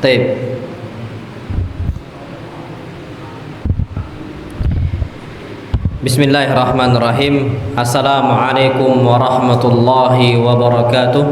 Taib. Bismillahirrahmanirrahim. Assalamualaikum warahmatullahi wabarakatuh.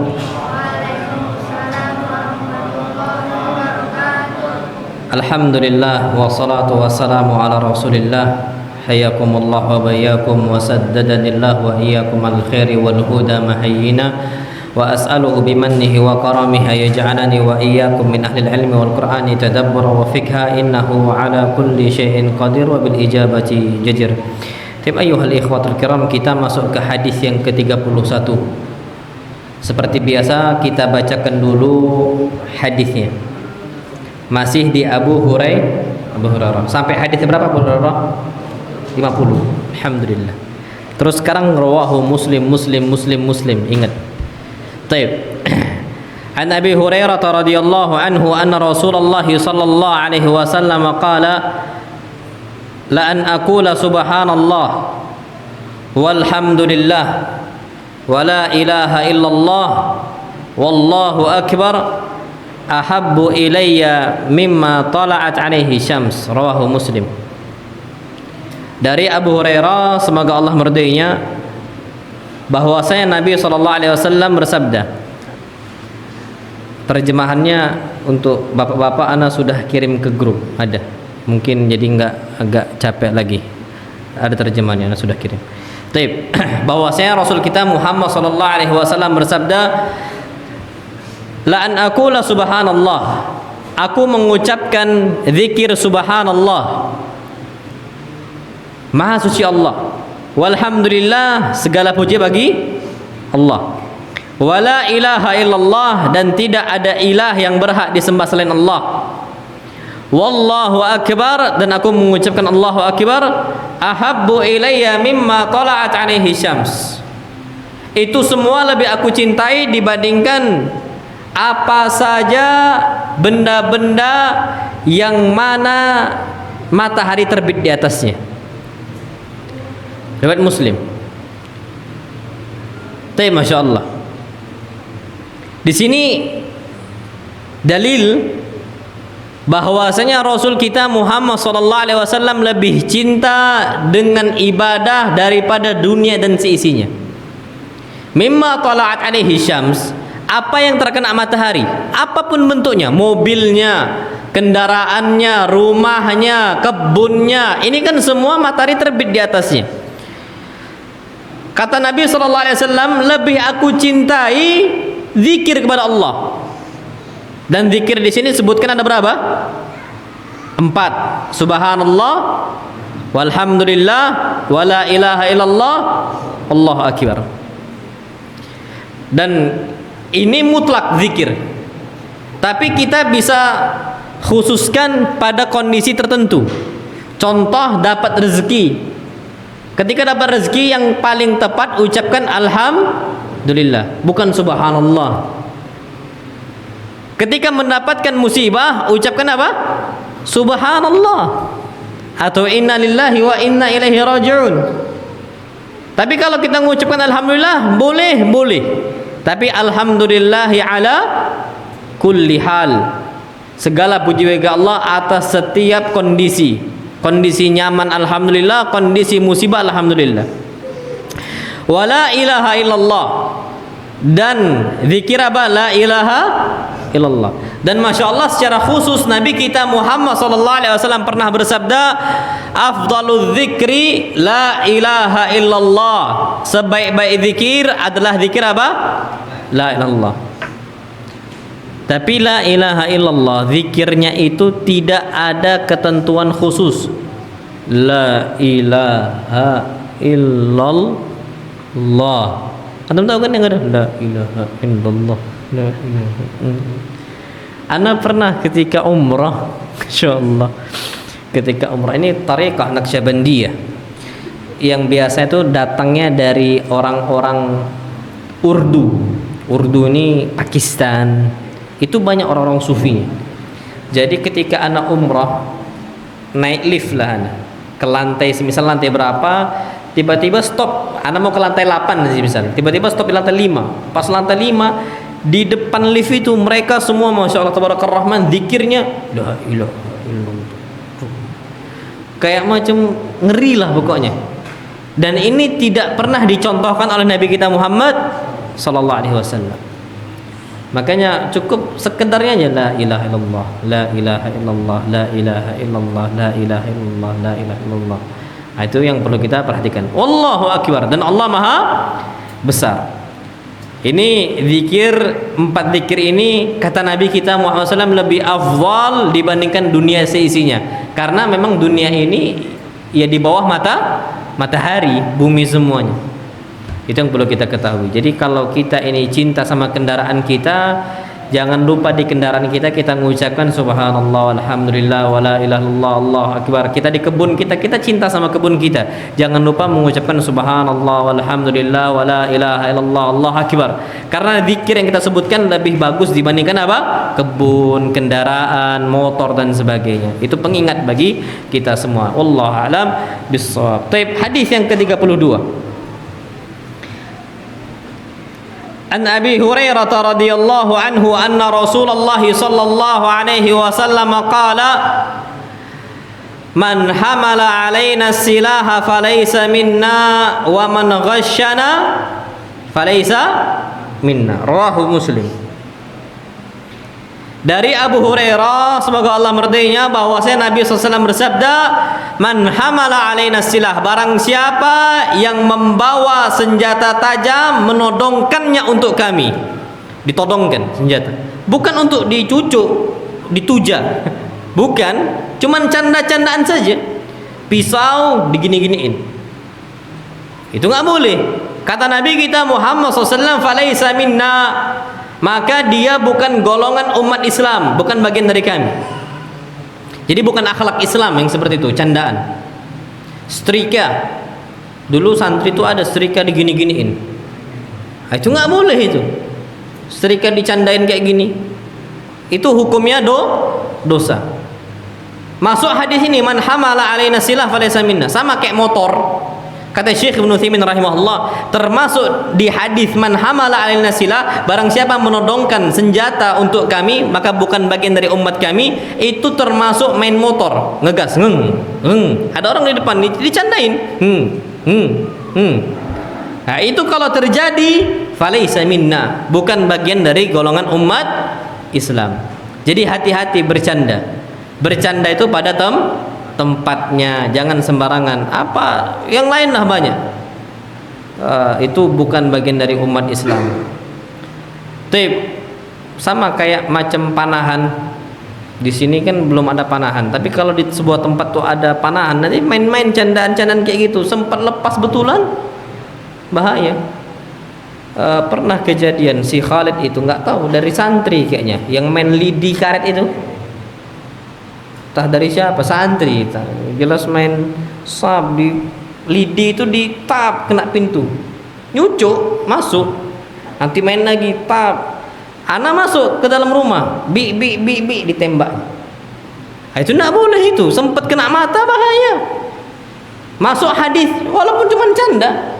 Alhamdulillah wassalatu wassalamu ala Rasulillah. Hayyakumullah wa bayyakum wa saddadanillah wa iyyakum al khairi wal huda mahayyina wa as'aluhu bimannihi wa karamihi yaj'alani wa iyyakum min ahli al-ilmi wal qur'ani tadabbura wa fikha innahu ala kulli syai'in qadir wa bil ijabati jadir. Ayyuhal ikhwatul kiram, kita masuk ke hadis yang ke-31. Seperti biasa kita bacakan dulu hadisnya. Masih di Abu Hurairah. Sampai hadis berapa Abu Hurairah? 50. Alhamdulillah. Terus sekarang rawahu Muslim. Ingat. Baik. An Abi Hurairah radhiyallahu anhu anna Rasulullah sallallahu alaihi wasallam qala la an aqula subhanallah walhamdulillah wa la ilaha illallah wallahu akbar ahabbu ilayya mimma tala'at alaihi syams. Rawahu Muslim. Dari Abu Hurairah, semoga Allah meridainya, bahwasanya Nabi SAW bersabda. Terjemahannya untuk bapak-bapak ana sudah kirim ke grup, ada. Mungkin jadi agak capek lagi. Ada terjemahannya, ana sudah kirim. Baik, bahwasanya Rasul kita Muhammad SAW bersabda, la an aqula subhanallah, aku mengucapkan zikir subhanallah, Maha suci Allah, walhamdulillah, segala puji bagi Allah, wala ilaha illallah, dan tidak ada ilah yang berhak disembah selain Allah, wallahu akbar, dan aku mengucapkan Allahu akbar, ahabbu ilayya mimma tala'at alaihi syams. Itu semua lebih aku cintai dibandingkan apa saja benda-benda yang mana matahari terbit di atasnya. Riwayat Muslim. Tapi Masya Allah, di sini dalil bahwasanya Rasul kita Muhammad SAW lebih cinta dengan ibadah daripada dunia dan seisinya. Mimma tala'at alaihi syams, apa yang terkena matahari, apapun bentuknya, mobilnya, kendaraannya, rumahnya, kebunnya, ini kan semua matahari terbit di atasnya. Kata Nabi SAW, lebih aku cintai zikir kepada Allah. Dan zikir di sini sebutkan ada berapa? 4. Subhanallah, walhamdulillah, wala ilaha illallah, Allahu akbar. Dan ini mutlak zikir. Tapi kita bisa khususkan pada kondisi tertentu. Contoh dapat rezeki. Ketika dapat rezeki, yang paling tepat ucapkan alhamdulillah, bukan subhanallah. Ketika mendapatkan musibah, ucapkan apa? Subhanallah atau inna lillahi wa inna ilaihi raji'un. Tapi kalau kita mengucapkan alhamdulillah, boleh. Tapi alhamdulillahi ala kulli hal. Segala puji bagi Allah atas setiap kondisi. Kondisi nyaman alhamdulillah, kondisi musibah alhamdulillah. Wala ilaha illallah, dan zikir apa? La ilaha illallah. Dan Masya Allah, secara khusus Nabi kita Muhammad SAW pernah bersabda, afdalul zikri la ilaha illallah, sebaik-baik zikir adalah zikir apa? La ilaha illallah. Tapi la ilaha illallah, zikirnya itu tidak ada ketentuan khusus. La ilaha illallah. Antum tahu kan yang ada? La ilaha illallah. La ilaha illallah. Ana pernah ketika umrah, insyaallah. Ketika umrah, ini tariqah Naqsyabandiyah yang biasa itu datangnya dari orang-orang Urdu. Urdu ini Pakistan. Itu banyak orang-orang sufi. Jadi ketika anak umrah, naik lift lah anak ke lantai, semisal lantai berapa, tiba-tiba stop, anak mau ke lantai 8 misalnya, tiba-tiba stop di lantai 5. Pas lantai 5 di depan lift itu mereka semua Masya Allah Tabarakallah Rahman zikirnya la ilaha illallah, kayak macam ngeri lah pokoknya. Dan ini tidak pernah dicontohkan oleh Nabi kita Muhammad sallallahu alaihi wasallam. Makanya cukup sekedarnya aja la ilaha illallah, la ilaha illallah, la ilaha illallah, la ilaha illallah, la ilaha illallah. Nah, itu yang perlu kita perhatikan. Wallahu akbar, dan Allah Maha besar. Ini zikir, 4 zikir ini kata Nabi kita Muhammad SAW lebih afdal dibandingkan dunia seisinya. Karena memang dunia ini ya di bawah matahari, bumi semuanya. Itu yang perlu kita ketahui. Jadi kalau kita ini cinta sama kendaraan kita, jangan lupa di kendaraan kita mengucapkan subhanallah walhamdulillah wala ilaha illallah Allahu akbar. Kita di kebun kita cinta sama kebun kita, jangan lupa mengucapkan subhanallah walhamdulillah wala ilaha illallah Allahu akbar. Karena zikir yang kita sebutkan lebih bagus dibandingkan apa? Kebun, kendaraan, motor dan sebagainya. Itu pengingat bagi kita semua. Wallahu a'lam bissawab. Baik, hadis yang ke-32. An Abi Hurairah radhiyallahu anhu anna Rasulullah sallallahu alaihi wasallam qala man hamala alaina silaha falaysa minna wa man ghashana falaysa minna. Rawahu Muslim. Dari Abu Hurairah, semoga Allah meridainya, bahwasanya Nabi SAW bersabda, man hamala alaina silah, barang siapa yang membawa senjata tajam menodongkannya untuk kami. Ditodongkan senjata, bukan untuk dicucuk, dituja, bukan, cuman canda-candaan saja. Pisau digini-giniin, itu nggak boleh. Kata Nabi kita Muhammad SAW, falaysa minna, maka dia bukan golongan umat Islam, bukan bagian dari kami. Jadi bukan akhlak Islam yang seperti itu, candaan. Setrika, dulu santri itu ada setrika digini-giniin, nah, itu nggak boleh itu. Setrika dicandain kayak gini, itu hukumnya dosa. Masuk hadis ini, man hamala alaina silah falaysa minna, sama kayak motor. Kata Syekh Ibnu Utsaimin rahimahullah, termasuk di hadis man hamala alaina silah, barang siapa menodongkan senjata untuk kami maka bukan bagian dari umat kami. Itu termasuk main motor, ngegas, ada orang di depan dicandain, Nah, itu kalau terjadi falaysa minna, bukan bagian dari golongan umat Islam. Jadi hati-hati bercanda. Bercanda itu pada tempatnya, jangan sembarangan. Apa yang lain lah banyak. Itu bukan bagian dari umat Islam. Tip, sama kayak macam panahan. Di sini kan belum ada panahan, tapi kalau di sebuah tempat tuh ada panahan, nanti main-main candaan-candaan kayak gitu, sempat lepas betulan, bahaya. Pernah kejadian si Khalid itu, nggak tahu dari santri kayaknya, yang main lidi karet itu. Entah dari siapa, santri, jelas main sab di lidi itu, ditap kena pintu, nyucuk masuk, nanti main lagi tap, anak masuk ke dalam rumah, bi ditembak. Nah, itu tidak boleh, itu sempat kena mata, bahaya. Masuk hadis walaupun cuma canda,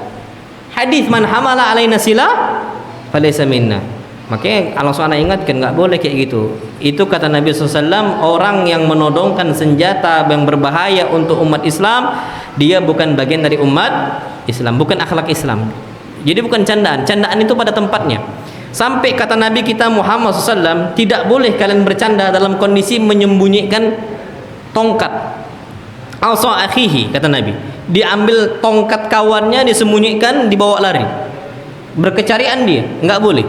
hadis man hamala alaina silah falaysa minna. Makanya Allah SWT ingatkan, nggak boleh kayak gitu. Itu kata Nabi SAW, orang yang menodongkan senjata yang berbahaya untuk umat Islam, dia bukan bagian dari umat Islam, bukan akhlak Islam. Jadi bukan candaan. Candaan itu pada tempatnya. Sampai kata Nabi kita Muhammad SAW, tidak boleh kalian bercanda dalam kondisi menyembunyikan tongkat. Asa akhihi, kata Nabi, diambil tongkat kawannya, disembunyikan, dibawa lari, berkecarian dia, nggak boleh.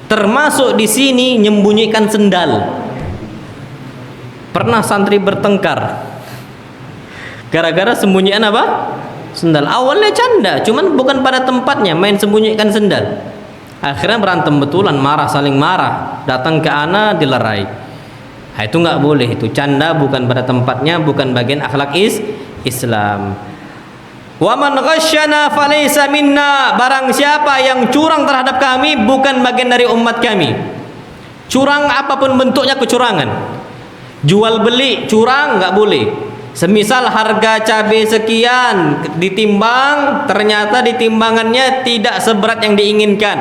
Termasuk di sini menyembunyikan sendal. Pernah santri bertengkar gara-gara sembunyian apa? Sendal. Awalnya canda, cuman bukan pada tempatnya, main sembunyikan sendal. Akhirnya berantem betulan, marah, saling marah, datang ke ana, dilerai. Nah, itu nggak boleh, itu canda, bukan pada tempatnya, bukan bagian akhlak Islam. Wa man ghasyana falaysa minna, barang siapa yang curang terhadap kami bukan bagian dari umat kami. Curang apapun bentuknya kecurangan. Jual beli curang nggak boleh. Semisal harga cabai sekian ditimbang, ternyata ditimbangannya tidak seberat yang diinginkan.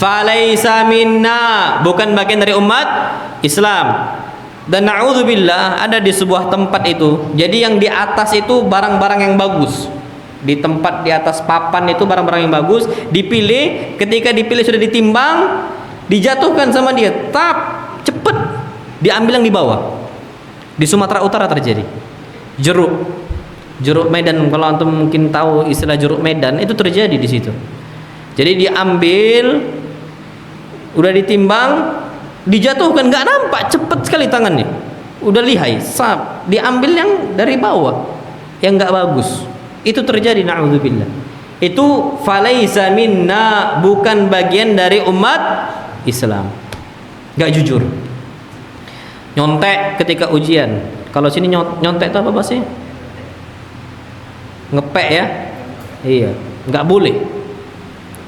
falaisa minna, bukan bagian dari umat Islam. Dan na'udzubillah, ada di sebuah tempat itu, jadi yang di atas itu barang-barang yang bagus. Di tempat di atas papan itu barang-barang yang bagus, dipilih, ketika dipilih sudah ditimbang, dijatuhkan sama dia, cepet diambil yang di bawah. Di Sumatera Utara terjadi. Jeruk Medan, kalau antum mungkin tahu istilah jeruk Medan, itu terjadi di situ. Jadi diambil, udah ditimbang, dijatuhkan, nggak nampak, cepet sekali tangannya, udah lihai, diambil yang dari bawah, yang nggak bagus. Itu terjadi, na'udzubillah. Itu falaisa minna, bukan bagian dari umat Islam. Nggak jujur. Nyontek ketika ujian. Kalau sini nyontek itu apa bahasanya? Ngepek ya? Iya, nggak boleh.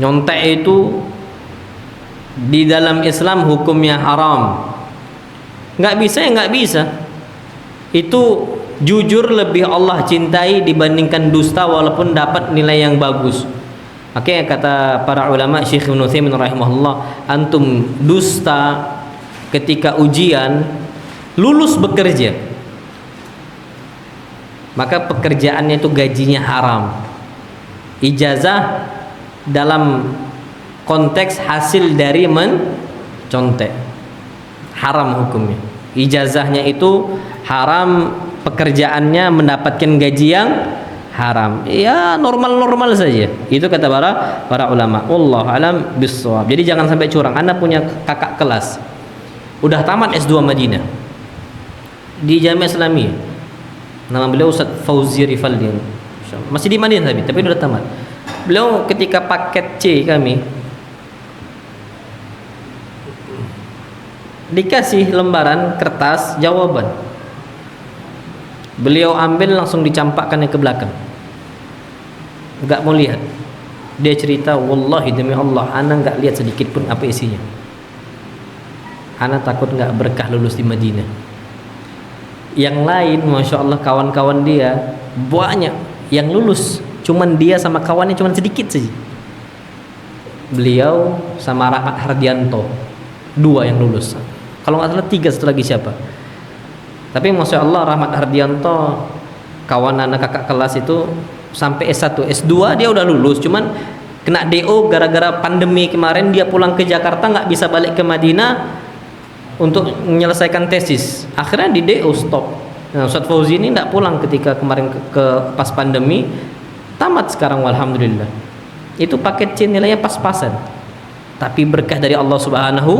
Nyontek itu di dalam Islam hukumnya haram. Nggak bisa ya nggak bisa. Itu jujur lebih Allah cintai dibandingkan dusta, walaupun dapat nilai yang bagus. Makanya kata para ulama, Syekh Ibnu Utsaimin rahimahullah, antum dusta ketika ujian, lulus bekerja, maka pekerjaannya itu gajinya haram. Ijazah dalam konteks hasil dari mencontek, haram hukumnya. Ijazahnya itu haram, pekerjaannya mendapatkan gaji yang haram. Ya normal-normal saja. Itu kata para ulama. Wallahu alam bissawab. Jadi jangan sampai curang. Anda punya kakak kelas, udah tamat S2 Madinah di Jamiah Islamiyah. Nama beliau Ustaz Fauzi Rifaldi. Masih di Madinah tapi udah tamat. Beliau ketika paket C kami dikasih lembaran kertas jawaban, beliau ambil langsung dicampakkannya ke belakang, nggak mau lihat. Dia cerita, wallahi demi Allah, ana nggak lihat sedikit pun apa isinya. Ana takut nggak berkah lulus di Madinah. Yang lain, masya Allah, kawan-kawan dia banyak yang lulus, cuman dia sama kawannya cuman sedikit saja. Beliau sama Rahmat Hardianto, 2 yang lulus. Kalau nggak salah 3, satu lagi siapa? Tapi masya Allah, Rahmat Hardianto, kawan anak kakak kelas itu sampai S1, S2 dia udah lulus, cuman kena DO gara-gara pandemi kemarin. Dia pulang ke Jakarta, nggak bisa balik ke Madinah untuk menyelesaikan tesis. Akhirnya di DO stop. Nah, Ustaz Fauzi ini nggak pulang ketika kemarin ke pas pandemi. Tamat sekarang, alhamdulillah. Itu paket C nilainya pas-pasan, tapi berkah dari Allah Subhanahu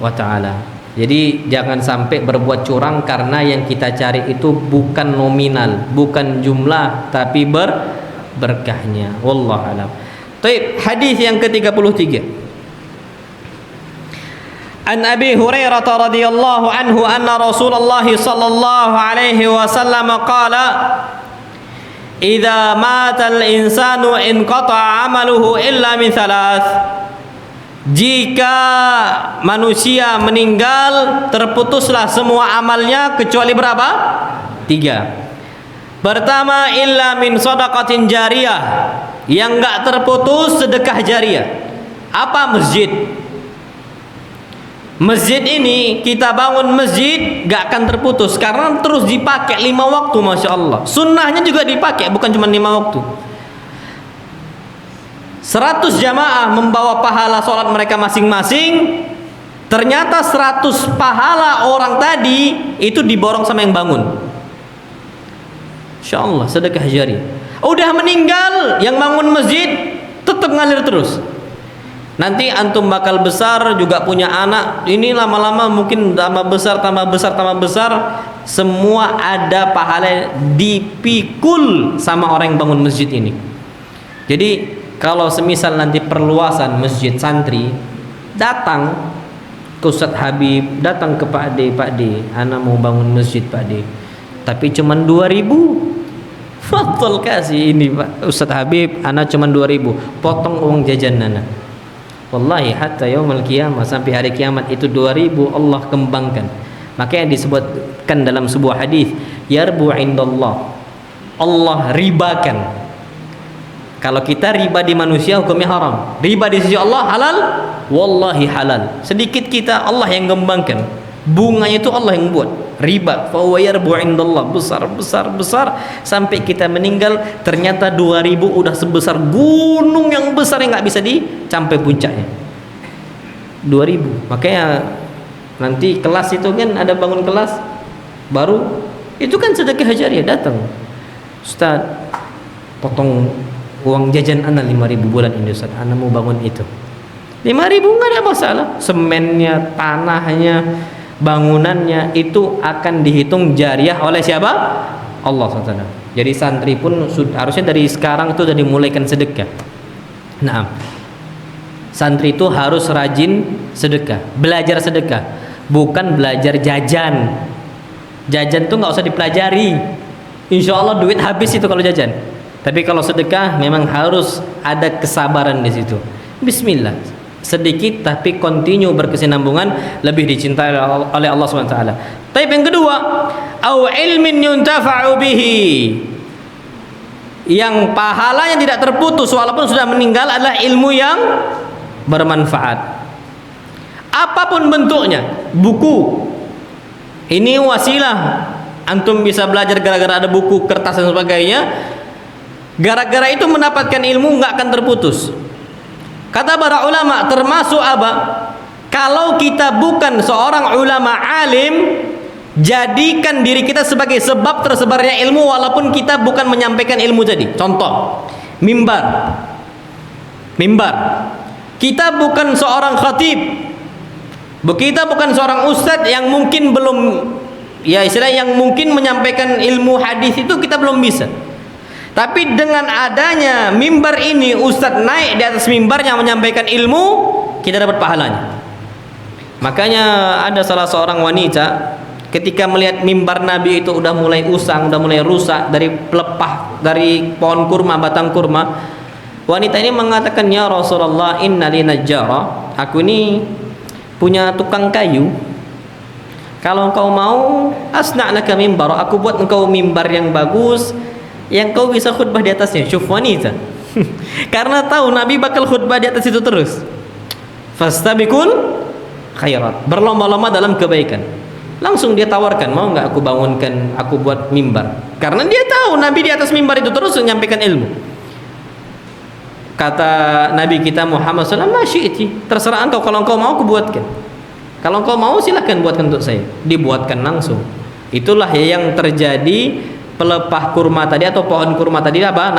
wa ta'ala. Jadi jangan sampai berbuat curang, karena yang kita cari itu bukan nominal, bukan jumlah, tapi berkahnya. Wallahu alam. Baik, hadis yang ke-33. An Abi Hurairah radhiyallahu anhu anna Rasulullah sallallahu alaihi wasallam qala, "Idza mata al-insanu inqata'a 'amaluhu illa min thalath." Jika manusia meninggal, terputuslah semua amalnya kecuali berapa? 3. Pertama, illa min shadaqatin jariyah, yang enggak terputus sedekah jariyah. Apa? Masjid. Masjid ini, kita bangun masjid gak akan terputus, karena terus dipakai 5 waktu, masya Allah. Sunnahnya juga dipakai, bukan cuma 5 waktu. 100 jamaah membawa pahala sholat mereka masing-masing. Ternyata 100 pahala orang tadi itu diborong sama yang bangun. Insya Allah sedekah jariyah. Udah meninggal, yang bangun masjid tetap ngalir terus. Nanti antum bakal besar juga punya anak. Ini lama-lama mungkin tambah besar, tambah besar, tambah besar. Semua ada pahala dipikul sama orang yang bangun masjid ini. Jadi kalau semisal nanti perluasan masjid santri, datang ke Ustaz Habib, datang ke Pak D, ana mau bangun masjid Pak D, tapi cuman 2.000. Fatul kasih ini Pak Ustaz Habib, ana cuman 2.000, potong uang jajan ana. Wallahi hatta yaumul qiyamah, sampai hari kiamat itu 2.000 Allah kembangkan. Makanya disebutkan dalam sebuah hadis, yarbu indallah, Allah ribakan Kalau kita riba di manusia hukumnya haram, riba di sisi Allah halal, wallahi halal. Sedikit kita, Allah yang ngembangkan, bunganya itu Allah yang buat. Riba fa huwa yarbu indallah, besar sampai kita meninggal ternyata 2000 udah sebesar gunung yang besar yang nggak bisa dicampai puncaknya. 2000. Makanya nanti kelas itu kan ada bangun kelas baru, itu kan sedekah jariah. Datang, Ustaz, potong uang jajan ana 5.000 bulan ini Ustaz, ana mau bangun itu. 5.000 nggak ada masalah. Semennya, tanahnya, bangunannya itu akan dihitung jariah oleh siapa? Allah SWT. Jadi santri pun harusnya dari sekarang itu sudah dimulaikan sedekah. Nah, santri itu harus rajin sedekah, belajar sedekah, bukan belajar jajan. Jajan tuh nggak usah dipelajari. Insya Allah duit habis itu kalau jajan. Tapi kalau sedekah memang harus ada kesabaran di situ. Bismillah, sedikit tapi continue berkesinambungan, lebih dicintai oleh Allah SWT. Tapi yang kedua, au ilmin yuntafa'u bihi, yang pahalanya tidak terputus walaupun sudah meninggal, adalah ilmu yang bermanfaat. Apapun bentuknya, buku. Ini wasilah antum bisa belajar gara-gara ada buku, kertas dan sebagainya. Gara-gara itu mendapatkan ilmu nggak akan terputus. Kata para ulama, termasuk apa? Kalau kita bukan seorang ulama alim, jadikan diri kita sebagai sebab tersebarnya ilmu walaupun kita bukan menyampaikan ilmu tadi. Contoh, mimbar. Kita bukan seorang khatib, kita bukan seorang ustadz yang mungkin belum, ya istilah yang mungkin menyampaikan ilmu hadis itu kita belum bisa. Tapi dengan adanya mimbar ini, ustadz naik di atas mimbarnya menyampaikan ilmu, kita dapat pahalanya. Makanya ada salah seorang wanita ketika melihat mimbar Nabi itu udah mulai usang, udah mulai rusak dari pelepah dari pohon kurma, batang kurma. Wanita ini mengatakan, ya Rasulullah, inna li najjara, aku ini punya tukang kayu. Kalau engkau mau, asna' laka mimbar, aku buat engkau mimbar yang bagus, yang kau bisa khutbah di atasnya. Syuf wanita. Karena tahu Nabi bakal khutbah di atas itu terus. Fastabiqul khairat, berlomba-lomba dalam kebaikan. Langsung dia tawarkan, mau nggak aku bangunkan, aku buat mimbar. Karena dia tahu Nabi di atas mimbar itu terus menyampaikan ilmu. Kata Nabi kita Muhammad SAW, masyi'ti, terserah engkau, kalau engkau mau aku buatkan. Kalau engkau mau silahkan buatkan untuk saya. Dibuatkan langsung. Itulah yang terjadi. Pelepah kurma tadi atau pohon kurma tadi apa?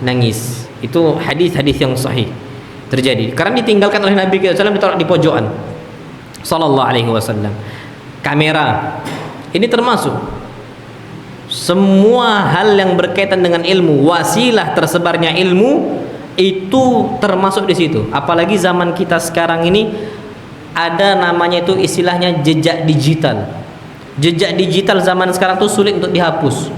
Nangis. Itu hadis-hadis yang sahih terjadi. Karena ditinggalkan oleh Nabi SAW, ditaruh di pojokan. Sallallahu alaihi wasallam. Kamera. Ini termasuk semua hal yang berkaitan dengan ilmu, wasilah tersebarnya ilmu itu termasuk di situ. Apalagi zaman kita sekarang ini ada namanya itu istilahnya jejak digital. Jejak digital zaman sekarang itu sulit untuk dihapus.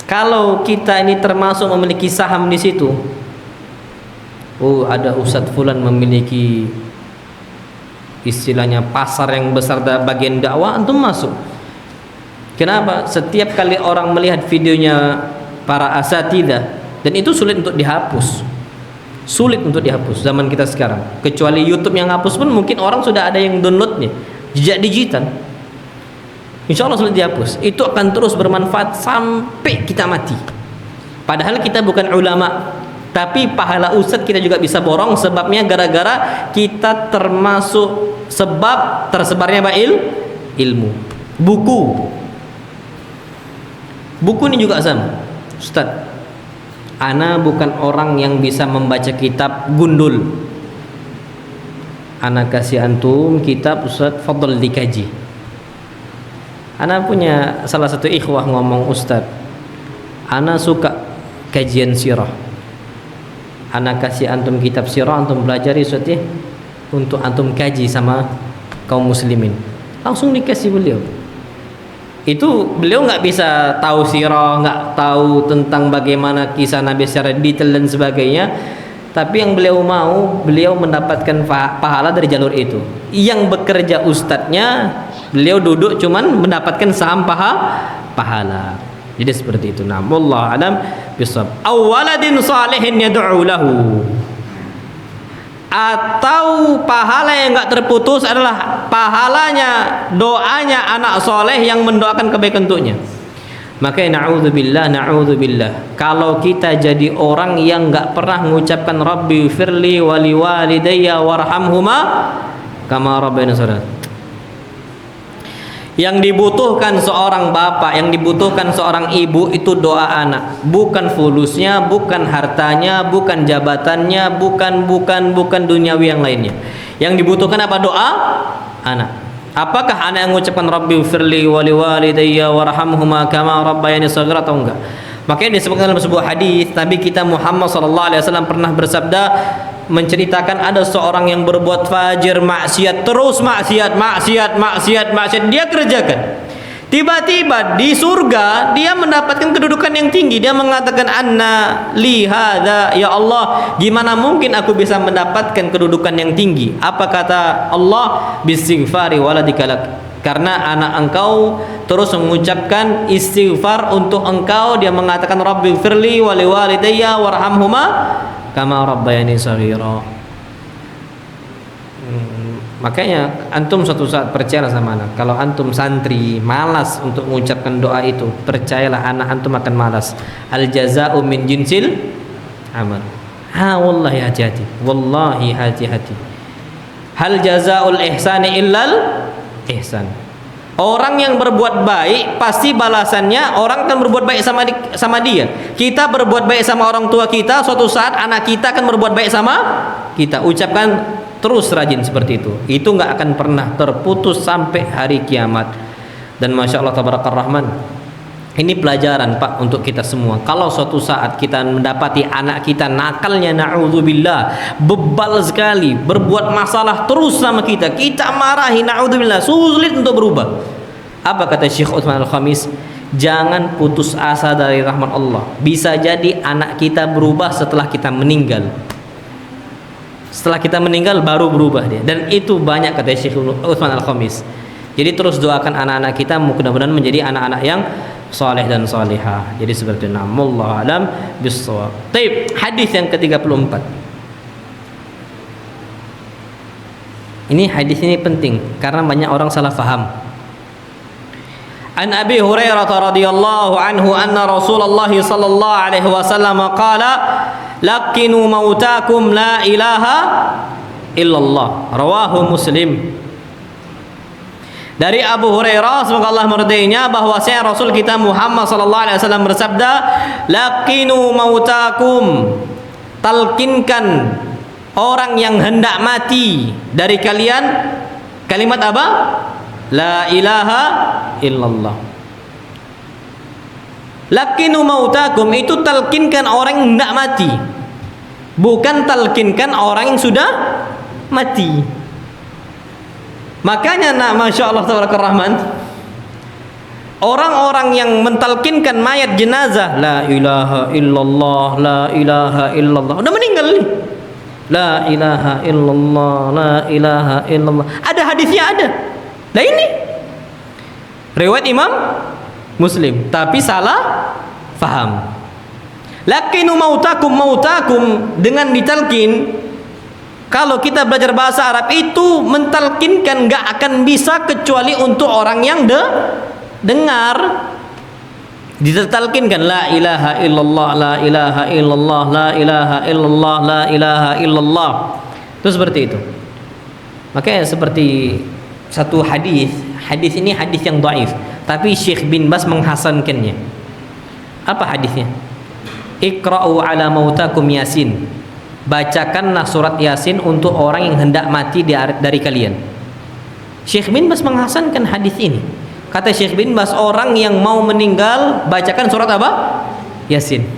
Kalau kita ini termasuk memiliki saham di situ, oh ada Ustadz Fulan memiliki istilahnya pasar yang besar bagian dakwah, antum masuk. Kenapa? Setiap kali orang melihat videonya para asatidah, dan itu sulit untuk dihapus. Sulit untuk dihapus zaman kita sekarang. Kecuali YouTube yang hapus pun mungkin orang sudah ada yang downloadnya. Jejak digital, insya Allah sulit dihapus. Itu akan terus bermanfaat sampai kita mati. Padahal kita bukan ulama, tapi pahala ustadz kita juga bisa borong. Sebabnya gara-gara kita termasuk sebab tersebarnya ilmu. Buku ini juga sama. Ustadz, ana bukan orang yang bisa membaca kitab gundul. Ana kasih antum kitab, Ustadz, fadl dikaji. Ana punya salah satu ikhwah ngomong, Ustadz, ana suka kajian sirah. Ana kasih antum kitab sirah, antum pelajari Ustadz ya, untuk antum kaji sama kaum muslimin. Langsung dikasih beliau. Itu beliau nggak bisa tahu sirah, nggak tahu tentang bagaimana kisah Nabi secara detail dan sebagainya. Tapi yang beliau mau, beliau mendapatkan pahala dari jalur itu. Yang bekerja ustadznya, beliau duduk cuman mendapatkan saham pahala. Jadi seperti itu. Nah, wallahu alam bisawab. Aw waladin salihin yad'u lahu. Atau pahala yang enggak terputus adalah pahalanya doanya anak soleh yang mendoakan kebaikan untuknya. Maka na'udzubillah, kalau kita jadi orang yang enggak pernah mengucapkan Rabbi firli wali walidayya warhamhuma kama rabbayani shaghira. Yang dibutuhkan seorang bapak, yang dibutuhkan seorang ibu itu doa anak, bukan fulusnya, bukan hartanya, bukan jabatannya, bukan duniawi yang lainnya. Yang dibutuhkan apa? Doa anak. Apakah anak yang mengucapkan Rabbi firli wali walidayya warhamhuma kama rabbayani shaghira atau enggak? Makanya disebutkan dalam sebuah hadis Nabi kita Muhammad sallallahu alaihi wasallam pernah bersabda, menceritakan ada seorang yang berbuat fajir, maksiat, terus maksiat dia kerjakan. Tiba-tiba di surga dia mendapatkan kedudukan yang tinggi. Dia mengatakan, anna li hadza, ya Allah, gimana mungkin aku bisa mendapatkan kedudukan yang tinggi? Apa kata Allah? Bistighfari waladika lak. Karena anak engkau terus mengucapkan istighfar untuk engkau. Dia mengatakan Rabbi firli wali walidayya warhamhuma kama rabbayani shaghira. Makanya antum suatu saat percayalah sama anak. Kalau antum santri malas untuk mengucapkan doa itu, percayalah anak antum akan malas. Al jazaa'u min jinsil amal. Wallahi hati-hati. Wallahi hati-hati. Hal jazaa'ul ihsani illal ihsan. Orang yang berbuat baik pasti balasannya orang akan berbuat baik sama dia. Kita berbuat baik sama orang tua kita, suatu saat anak kita akan berbuat baik sama kita. Ucapkan terus rajin seperti itu. Itu nggak akan pernah terputus sampai hari kiamat. Dan masya Allah tabarakar rahman. Ini pelajaran Pak untuk kita semua. Kalau suatu saat kita mendapati anak kita nakalnya, na'udzubillah, bebal sekali, berbuat masalah terus sama kita marahi, na'udzubillah, sulit untuk berubah. Apa kata Syekh Utsman Al-Khamis? Jangan putus asa dari rahmat Allah. Bisa jadi anak kita berubah setelah kita meninggal. Setelah kita meninggal baru berubah dia. Dan itu banyak kata Syekh Utsman Al-Khamis. Jadi terus doakan anak-anak kita mudah-mudahan menjadi anak-anak yang saleh dan salihah. Jadi seperti itu. Wallahu alam bissawab. Baik, hadis yang ke-34. Ini hadis ini penting karena banyak orang salah faham. An Abi Hurairah radhiyallahu anhu anna Rasulullah sallallahu alaihi wasallam qala laqinu mautakum la ilaha illallah. Rawahu Muslim. Dari Abu Hurairah semoga Allah meridainya bahwasanya Rasul kita Muhammad sallallahu alaihi wasallam bersabda, laqinu mautakum, talkinkan orang yang hendak mati dari kalian kalimat apa? La ilaha illallah. Laqinu mautakum itu talkinkan orang yang hendak mati, bukan talkinkan orang yang sudah mati. Makanya masya Allah tabarakallah rahman, orang-orang yang mentalkinkan mayat jenazah la ilaha illallah, la ilaha illallah, udah meninggal nih, la ilaha illallah, la ilaha illallah, ada hadisnya ada. Nah ini riwayat Imam Muslim tapi salah faham. Laqinu mautakum, mautakum dengan ditalkin. Kalau kita belajar bahasa Arab itu mentalkinkan nggak akan bisa kecuali untuk orang yang dengar. Ditalkinkan la ilaha illallah, la ilaha illallah, la ilaha illallah, la ilaha illallah. Itu seperti itu. Makanya seperti satu hadis ini hadis yang dhaif, tapi Syekh bin Bas menghasankannya. Apa hadisnya? Iqra'u ala mautakum Yasin. Bacakanlah surat Yasin untuk orang yang hendak mati dari kalian. Syekh bin Bas menghasankan hadis ini. Kata Syekh bin Bas, orang yang mau meninggal bacakan surat apa? Yasin.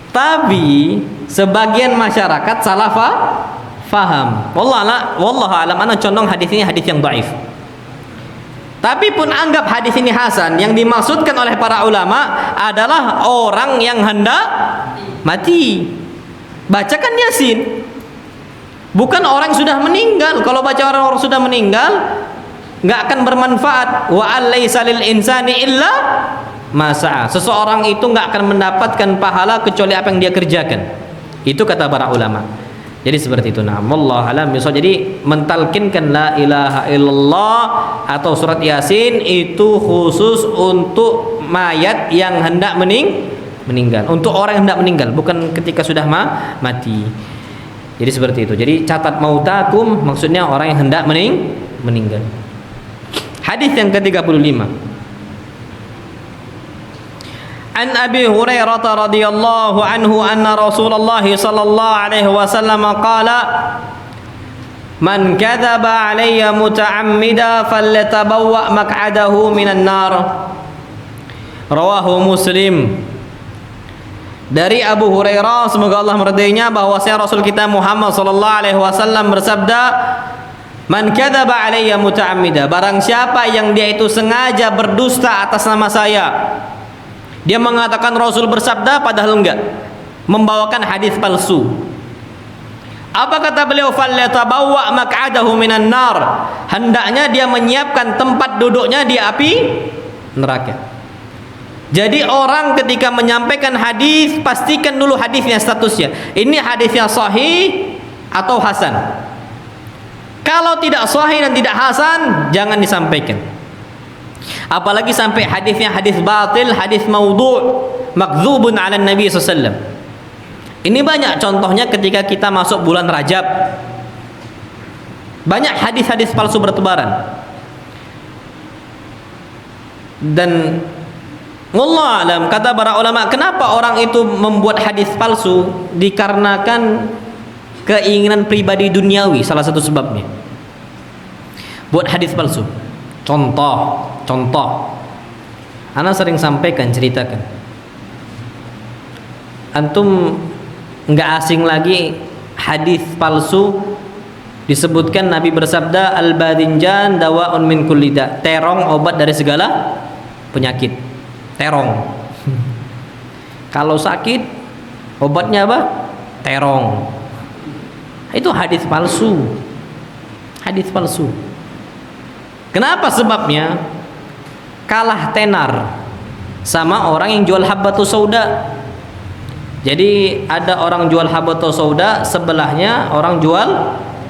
Tapi sebagian masyarakat salah faham. Wallahu alam, ana condong hadis ini hadis yang dhaif. Tapi pun anggap hadis ini hasan, yang dimaksudkan oleh para ulama adalah orang yang hendak mati. Bacakan Yasin, bukan orang sudah meninggal. Kalau baca orang sudah meninggal nggak akan bermanfaat. Wa alaysa lil insani illa ma sa'a. Seseorang itu nggak akan mendapatkan pahala kecuali apa yang dia kerjakan. Itu kata para ulama. Jadi seperti itu. Nah, wallahu alam bisawab. Jadi mentalkinkan la ilaha illallah atau surat Yasin itu khusus untuk mayat yang hendak meninggal. Untuk orang yang hendak meninggal, bukan ketika sudah mati. Jadi seperti itu. Jadi catat mautakum maksudnya orang yang hendak meninggal. Hadis yang ke-35. An Abi Hurairah radhiyallahu anhu anna Rasulullah sallallahu alaihi wasallam qala man kadzaba alayya muta'ammida falyatabawwa maq'adahu minan nar. Rawahu Muslim. Dari Abu Hurairah semoga Allah meridainya bahwasanya Rasul kita Muhammad sallallahu alaihi wasallam bersabda, man kadzaba alayya muta'ammida, barang siapa yang dia itu sengaja berdusta atas nama saya. Dia mengatakan Rasul bersabda padahal enggak, membawakan hadis palsu. Apa kata beliau? Falyatabawwa maq'adahu minan nar, hendaknya dia menyiapkan tempat duduknya di api neraka. Jadi orang ketika menyampaikan hadis, pastikan dulu hadisnya statusnya. Ini hadisnya sahih atau hasan. Kalau tidak sahih dan tidak hasan, jangan disampaikan. Apalagi sampai hadisnya hadis batil, hadis maudhu', makdzubun 'ala Nabi SAW. Ini banyak contohnya ketika kita masuk bulan Rajab. Banyak hadis-hadis palsu bertebaran. Dan wallahu alam, kata para ulama, kenapa orang itu membuat hadis palsu? Dikarenakan keinginan pribadi duniawi, salah satu sebabnya. Buat hadis palsu. Contoh, ana sering sampaikan, ceritakan. Antum nggak asing lagi hadis palsu disebutkan Nabi bersabda al-badinjan dawa'un min kulli da', terong obat dari segala penyakit. Terong. Kalau sakit obatnya apa? Terong. Itu hadis palsu. Hadis palsu. Kenapa sebabnya? Kalah tenar sama orang yang jual habbatus sauda. Jadi ada orang jual habbatus sauda, sebelahnya orang jual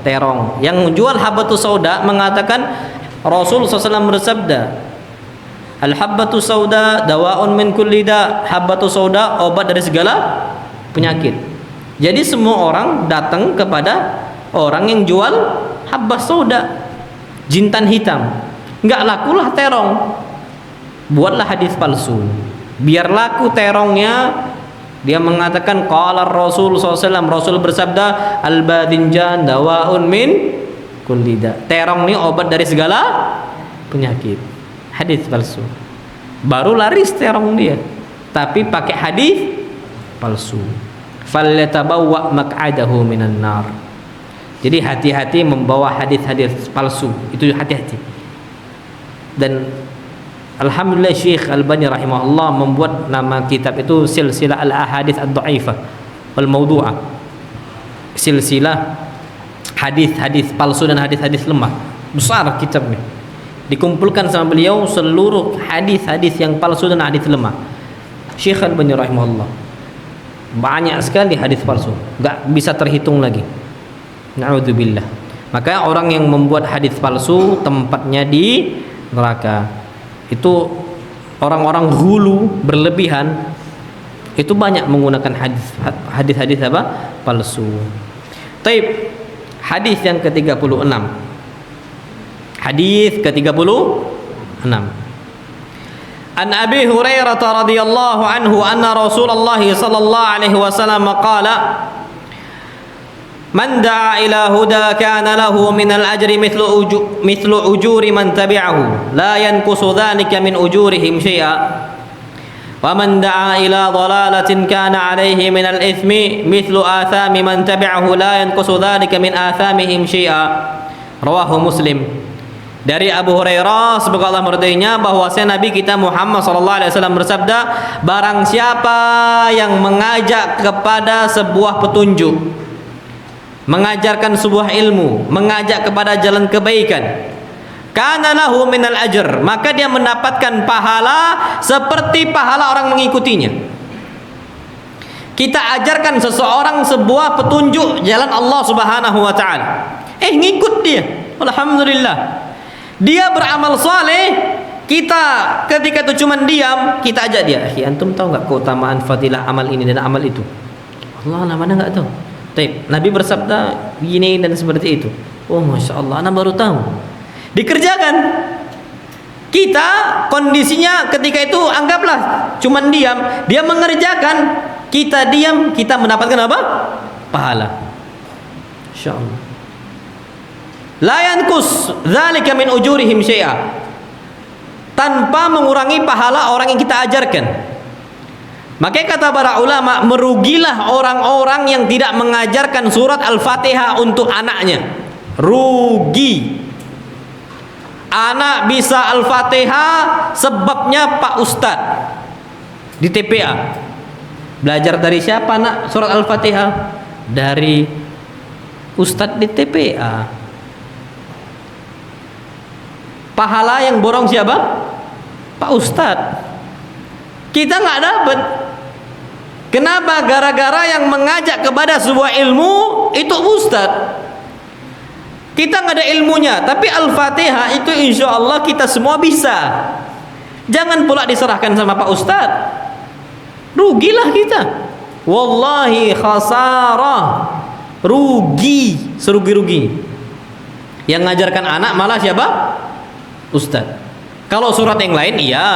terong. Yang jual habbatus sauda mengatakan Rasul SAW bersabda, al-habbatus sauda dawa'un min kulli da', habbatus sauda obat dari segala penyakit. Jadi semua orang datang kepada orang yang jual habbas sauda, jintan hitam. Enggak lakulah terong, buatlah hadis palsu biar laku terongnya. Dia mengatakan qala Rasul SAW, Rasul bersabda al-badinjan dawa'un min kulli da', terong ini obat dari segala penyakit. Hadis palsu. Baru laris terong dia, tapi pakai hadis palsu. Falyatabawwa maq'adahu minan nar. Jadi hati-hati membawa hadis-hadis palsu, itu hati-hati. Dan alhamdulillah Syekh Albani rahimahullah membuat nama kitab itu silsilah al-ahadits ad-dha'ifah wal mawdu'ah. Silsilah hadis-hadis palsu dan hadis-hadis lemah. Besar kitabnya. Dikumpulkan sama beliau seluruh hadis-hadis yang palsu dan hadis lemah. Syekh Albani rahimahullah. Banyak sekali hadis palsu, enggak bisa terhitung lagi. Na'udzubillah. Maka orang yang membuat hadis palsu tempatnya di neraka. Itu orang-orang hulu berlebihan, itu banyak menggunakan hadis-hadis apa? Palsu. Taib. Hadis yang ke-36. Hadis ke-36. An Abi Hurairah radhiyallahu anhu anna Rasulullah sallallahu alaihi wasallam qala man da'a ila huda kana lahu min al-ajri mithlu ujuri man tabi'ahu la yanqusu dhalika min ujurihim syai'a wa man da'a ila dhalalatin kana alayhi min al-ithmi mithlu athami man tabi'ahu la yanqusu dhalika min athamihim syai'a. Rawahu Muslim. Dari Abu Hurairah semoga Allah meridainya bahwasanya Nabi kita Muhammad sallallahu alaihi wasallam bersabda, barang siapa yang mengajak kepada sebuah petunjuk, mengajarkan sebuah ilmu, mengajak kepada jalan kebaikan, kana lahu minal ajr, maka dia mendapatkan pahala seperti pahala orang mengikutinya. Kita ajarkan seseorang sebuah petunjuk jalan Allah Subhanahu wa taala. Ngikut dia. Alhamdulillah. Dia beramal saleh, kita ketika itu cuma diam, kita ajak dia. Antum tahu enggak keutamaan fadilah amal ini dan amal itu? Allah mana enggak tahu. Taib. Nabi bersabda begini dan seperti itu. Oh, Masya Allah, anak baru tahu. Dikerjakan. Kita kondisinya ketika itu anggaplah cuman diam, dia mengerjakan, kita diam, kita mendapatkan apa? Pahala. Insyaallah. La yankus dzalika min ujurihim syai'a. Tanpa mengurangi pahala orang yang kita ajarkan. Makanya kata para ulama, merugilah orang-orang yang tidak mengajarkan surat Al-Fatihah untuk anaknya. Rugi. Anak bisa Al-Fatihah sebabnya Pak Ustadz di TPA. Belajar dari siapa nak surat Al-Fatihah? Dari Ustadz di TPA. Pahala yang borong siapa? Pak Ustadz. Kita nggak dapat. Kenapa? Gara-gara yang mengajak kepada sebuah ilmu itu Ustadz. Kita nggak ada ilmunya, tapi Al-Fatihah itu insya Allah kita semua bisa. Jangan pula diserahkan sama Pak Ustadz. Rugilah kita. Wallahi khasarah. Rugi, serugi-rugi. Yang ngajarkan anak malah siapa? Ustadz. Kalau surat yang lain iya,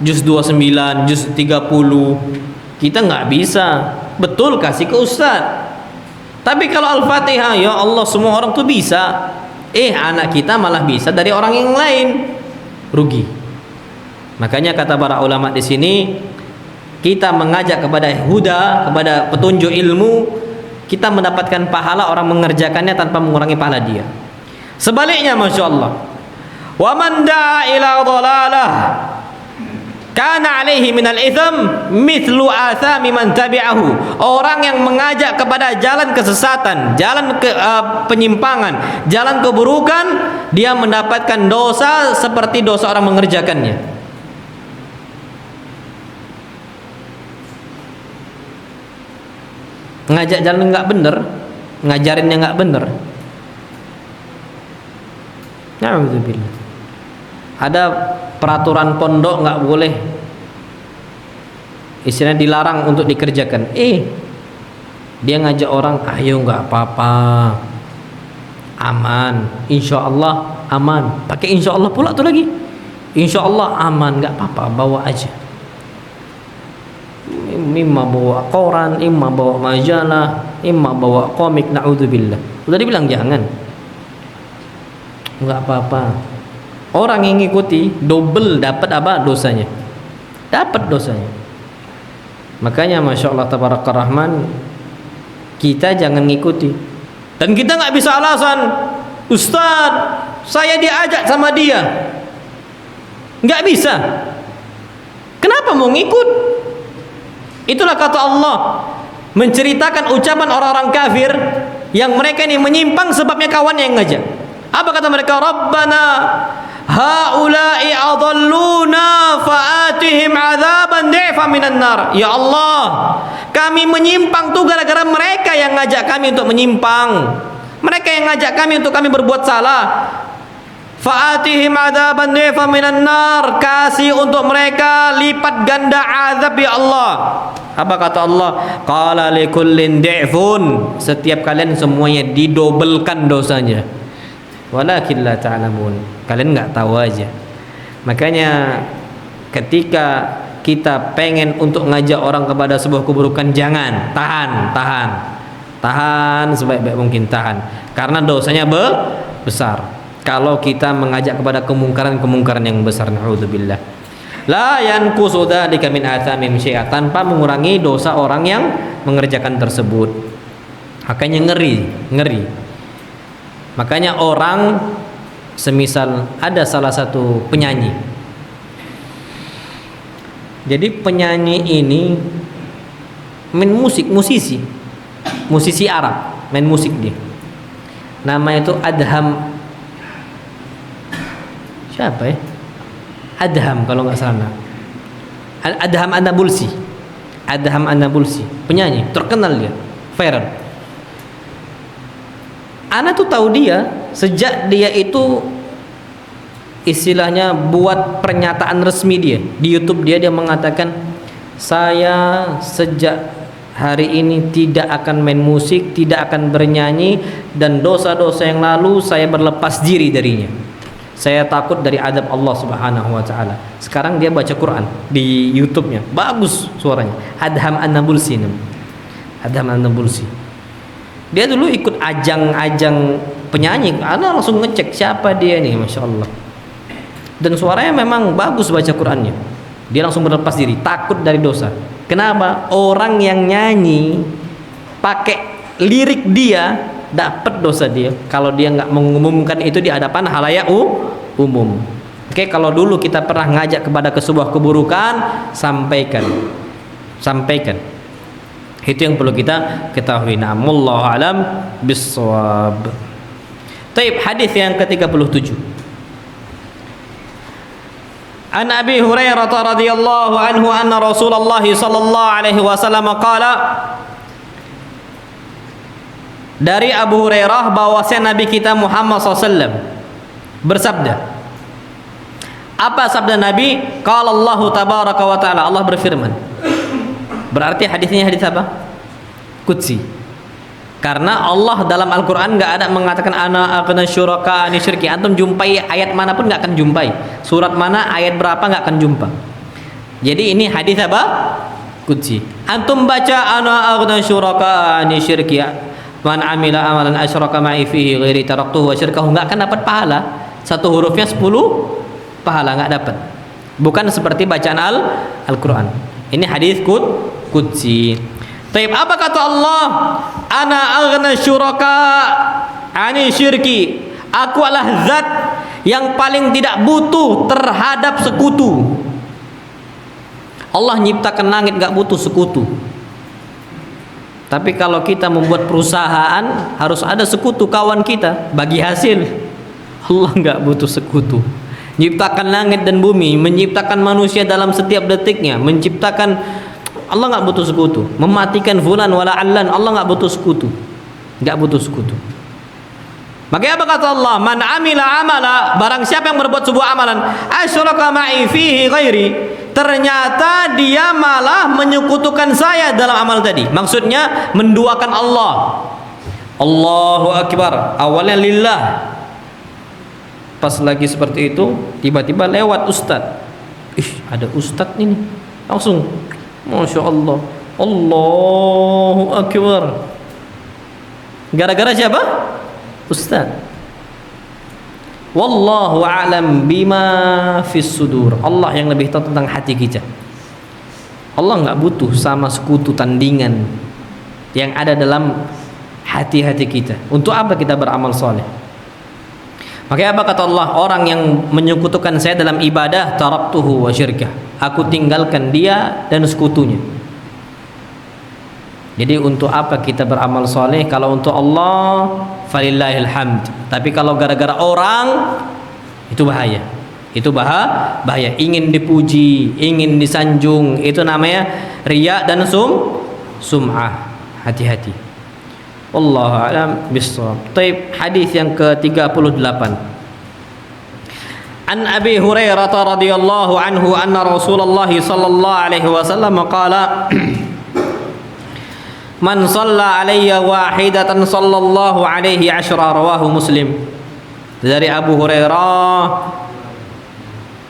juz 29, juz 30 kita nggak bisa. Betul, kasih ke Ustadz. Tapi kalau Al-Fatihah, ya Allah, semua orang tuh bisa. Anak kita malah bisa dari orang yang lain. Rugi. Makanya kata para ulama di sini, kita mengajak kepada huda, kepada petunjuk ilmu, kita mendapatkan pahala orang mengerjakannya tanpa mengurangi pahala dia. Sebaliknya, Masya Allah, wa man da'a ila dhalalah kana alaihi minal itham mithlu athami man tabi'ahu. Orang yang mengajak kepada jalan kesesatan, jalan penyimpangan, jalan keburukan, dia mendapatkan dosa seperti dosa orang mengerjakannya. Ngajak jalan nggak bener, ngajarinnya nggak bener. Na'udzubillah. Ada peraturan pondok nggak boleh, istilahnya dilarang untuk dikerjakan. Dia ngajak orang, ayo nggak apa-apa, aman, insya Allah aman. Pakai insya Allah pula tuh lagi, insya Allah aman, nggak apa-apa, bawa aja. Imma bawa koran, imma bawa majalah, imma bawa komik. Na'udzubillah. Udah dibilang jangan, nggak apa-apa. Orang yang ngikuti double dapat apa? Dosanya. Dapat dosanya. Makanya Masya Allah Tabaraka Rahman, kita jangan ngikuti. Dan kita nggak bisa alasan, Ustadz, saya diajak sama dia. Nggak bisa. Kenapa mau ngikut? Itulah kata Allah menceritakan ucapan orang-orang kafir yang mereka ini menyimpang sebabnya kawannya yang ngajak. Apa kata mereka? Rabbana haula'i adalluna fa'atihim adzaban di'fan minan nar. Ya Allah, kami menyimpang tuh gara-gara mereka yang ngajak kami untuk menyimpang. Mereka yang ngajak kami untuk kami berbuat salah. Fa'atihim adzaban di'fan minan nar. Kasih untuk mereka lipat ganda azab ya Allah. Apa kata Allah? Qala likullin di'fun. Setiap kalian semuanya didobelkan dosanya. Walakin la ta'lamun. Kalian nggak tahu aja. Makanya ketika kita pengen untuk ngajak orang kepada sebuah keburukan, jangan, tahan sebaik-baik mungkin, tahan, karena dosanya besar. Kalau kita mengajak kepada kemungkaran yang besar, naudzubillah. La yanqusu dzalika min athamim syai'a, tanpa mengurangi dosa orang yang mengerjakan tersebut. Makanya ngeri. Makanya orang semisal ada salah satu penyanyi. Jadi penyanyi ini main musisi Arab, main musik dia. Nama itu Adham Siapa ya? Adham kalau nggak salah. Adham An-Nabulsi. Adham An-Nabulsi, penyanyi terkenal, dia viral. Ana tuh tahu dia sejak dia itu istilahnya buat pernyataan resmi dia di YouTube. Dia mengatakan, saya sejak hari ini tidak akan main musik, tidak akan bernyanyi, dan dosa-dosa yang lalu saya berlepas diri darinya. Saya takut dari adab Allah Subhanahu wa taala. Sekarang dia baca Quran di YouTube-nya. Bagus suaranya. Adham An-Nabulsi. Adham An-Nabulsi. Dia dulu ikut ajang-ajang penyanyi. Ana langsung ngecek siapa dia nih, Masya Allah. Dan suaranya memang bagus baca Qurannya. Dia langsung berlepas diri, takut dari dosa. Kenapa? Orang yang nyanyi pakai lirik dia dapat dosa dia kalau dia nggak mengumumkan itu di hadapan halayak umum. Oke, kalau dulu kita pernah ngajak kepada sebuah keburukan, sampaikan. Itu yang perlu kita ketahui. Wallahu alam bissawab. Taib, hadis yang ke-37. An Abi Hurairah radhiyallahu anhu anna Rasulullah sallallahu alaihi wasallam qala, dari Abu Hurairah bahwasanya Nabi kita Muhammad SAW bersabda. Apa sabda Nabi? Qala Allah tabaraka wa taala, Allah berfirman. Berarti hadisnya hadis apa? Qudsi. Karena Allah dalam Al-Quran nggak ada mengatakan ana aghna syuraka ani syirki. Antum jumpai ayat manapun nggak akan jumpai. Surat mana, ayat berapa nggak akan jumpa. Jadi ini hadis apa? Qudsi. Antum baca ana aghna syuraka ani syirki, man amila amalan asyraka ma'i fihi ghairi taraktuhu wa syirkahu, enggak akan dapat pahala. Satu hurufnya 10 pahala, enggak dapat. Bukan seperti bacaan Al-Qur'an. Ini hadis qudsi. Taib, apa kata Allah? Ana aghna syuraka ani syirki. Aku adalah zat yang paling tidak butuh terhadap sekutu. Allah nyiptakan langit enggak butuh sekutu. Tapi kalau kita membuat perusahaan harus ada sekutu kawan kita bagi hasil. Allah nggak butuh sekutu. Menciptakan langit dan bumi, menciptakan manusia dalam setiap detiknya, menciptakan, Allah nggak butuh sekutu. Mematikan fulan wala allan, Allah nggak butuh sekutu. Nggak butuh sekutu. Makanya apa kata Allah? Man amila amala, barang siapa yang berbuat sebuah amalan, asyraka ma'i fihi ghairi, ternyata dia malah menyekutukan saya dalam amal tadi. Maksudnya menduakan Allah. Allahu Akbar, awalnya lillah. Pas lagi seperti itu, tiba-tiba lewat ustad. Ada ustad ini. Langsung, Masya Allah, Allahu Akbar. Gara-gara siapa? Ustaz. Wallahu a'lam bima fis sudur. Allah yang lebih tahu tentang hati kita. Allah nggak butuh sama sekutu tandingan yang ada dalam hati-hati kita. Untuk apa kita beramal soleh? Makanya apa kata Allah? Orang yang menyekutukan saya dalam ibadah, taraktuhu wa syirkah. Aku tinggalkan dia dan sekutunya. Jadi untuk apa kita beramal soleh? Kalau untuk Allah, falillahil hamd. Tapi kalau gara-gara orang, itu bahaya. Itu bahaya. Ingin dipuji, ingin disanjung, itu namanya riya dan sum'ah. Hati-hati. Wallahu a'lam bissawab. Taib, hadis yang ke-38. An Abi Hurairah radhiyallahu anhu anna Rasulullah sallallahu alaihi wasallam qala Man shalla alayya wahidatan sallallahu alaihi asyra, rawahu Muslim. Dari Abu Hurairah,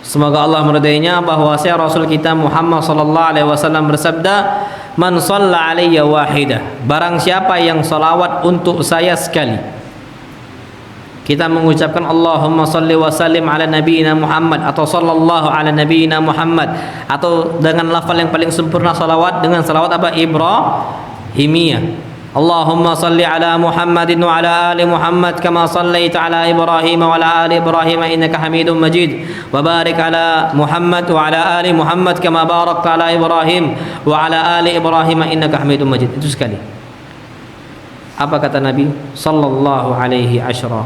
semoga Allah meridainya, bahwa Rasul kita Muhammad sallallahu alaihi wasallam bersabda, Man shalla alayya wahidah, barang siapa yang salawat untuk saya sekali. Kita mengucapkan Allahumma salli wa sallim ala nabiyina Muhammad, atau sallallahu ala nabiyina Muhammad, atau dengan lafal yang paling sempurna salawat dengan salawat apa? Ibrahimiyah. Allahumma salli ala Muhammadin wa ala ali Muhammad kama sallaita ala Ibrahim wa ala ali Ibrahim innaka Hamidum Majid, wa barik ala Muhammad wa ala ali Muhammad kama barakta ala Ibrahim wa ala ali Ibrahim innaka Hamidum Majid. Itu sekali. Apa kata Nabi sallallahu alaihi asyra?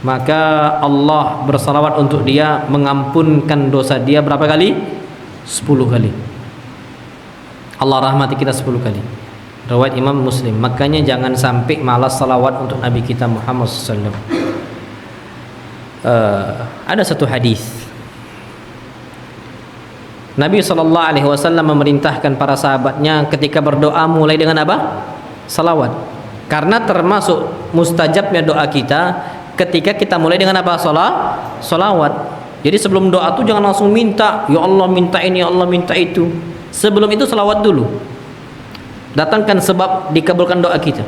maka Allah bersalawat untuk dia, mengampunkan dosa dia berapa kali? 10 kali. Allah rahmati kita 10 kali. Riwayat Imam Muslim. Makanya jangan sampai malas salawat untuk Nabi kita Muhammad SAW. Ada satu hadis, Nabi SAW memerintahkan para sahabatnya ketika berdoa mulai dengan apa? Salawat. Karena termasuk mustajabnya doa kita ketika kita mulai dengan apa? Salawat. Jadi sebelum doa tuh jangan langsung minta, ya Allah minta ini, ya Allah minta itu. Sebelum itu salawat dulu. Datangkan sebab dikabulkan doa kita.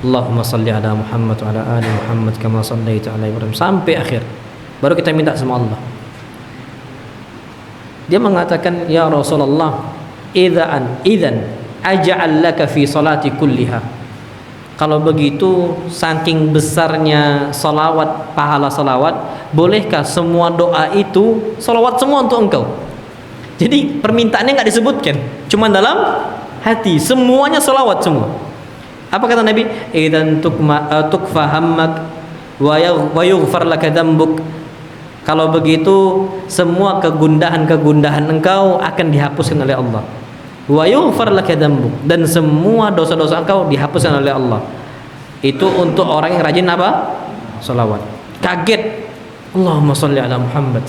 Allahumma salli ala Muhammad wa ala ali Muhammad kama sallaita ala Ibrahim, sampai akhir. Baru kita minta sama Allah. Dia mengatakan, ya Rasulullah, idzan aj'al laka fi salati kulliha. Kalau begitu, saking besarnya salawat, pahala salawat, bolehkah semua doa itu salawat semua untuk engkau? Jadi permintaannya nggak disebutkan, cuma dalam hati, semuanya salawat semua. Apa kata Nabi? Idzan tukfa hammak wa yughfar laka dzambuk. Kalau begitu semua kegundahan-kegundahan engkau akan dihapuskan oleh Allah. Wa yughfar laka dzambuk, dan semua dosa-dosa engkau dihapuskan oleh Allah. Itu untuk orang yang rajin apa? Salawat. Kaget, Allahumma sholli ala Muhammad.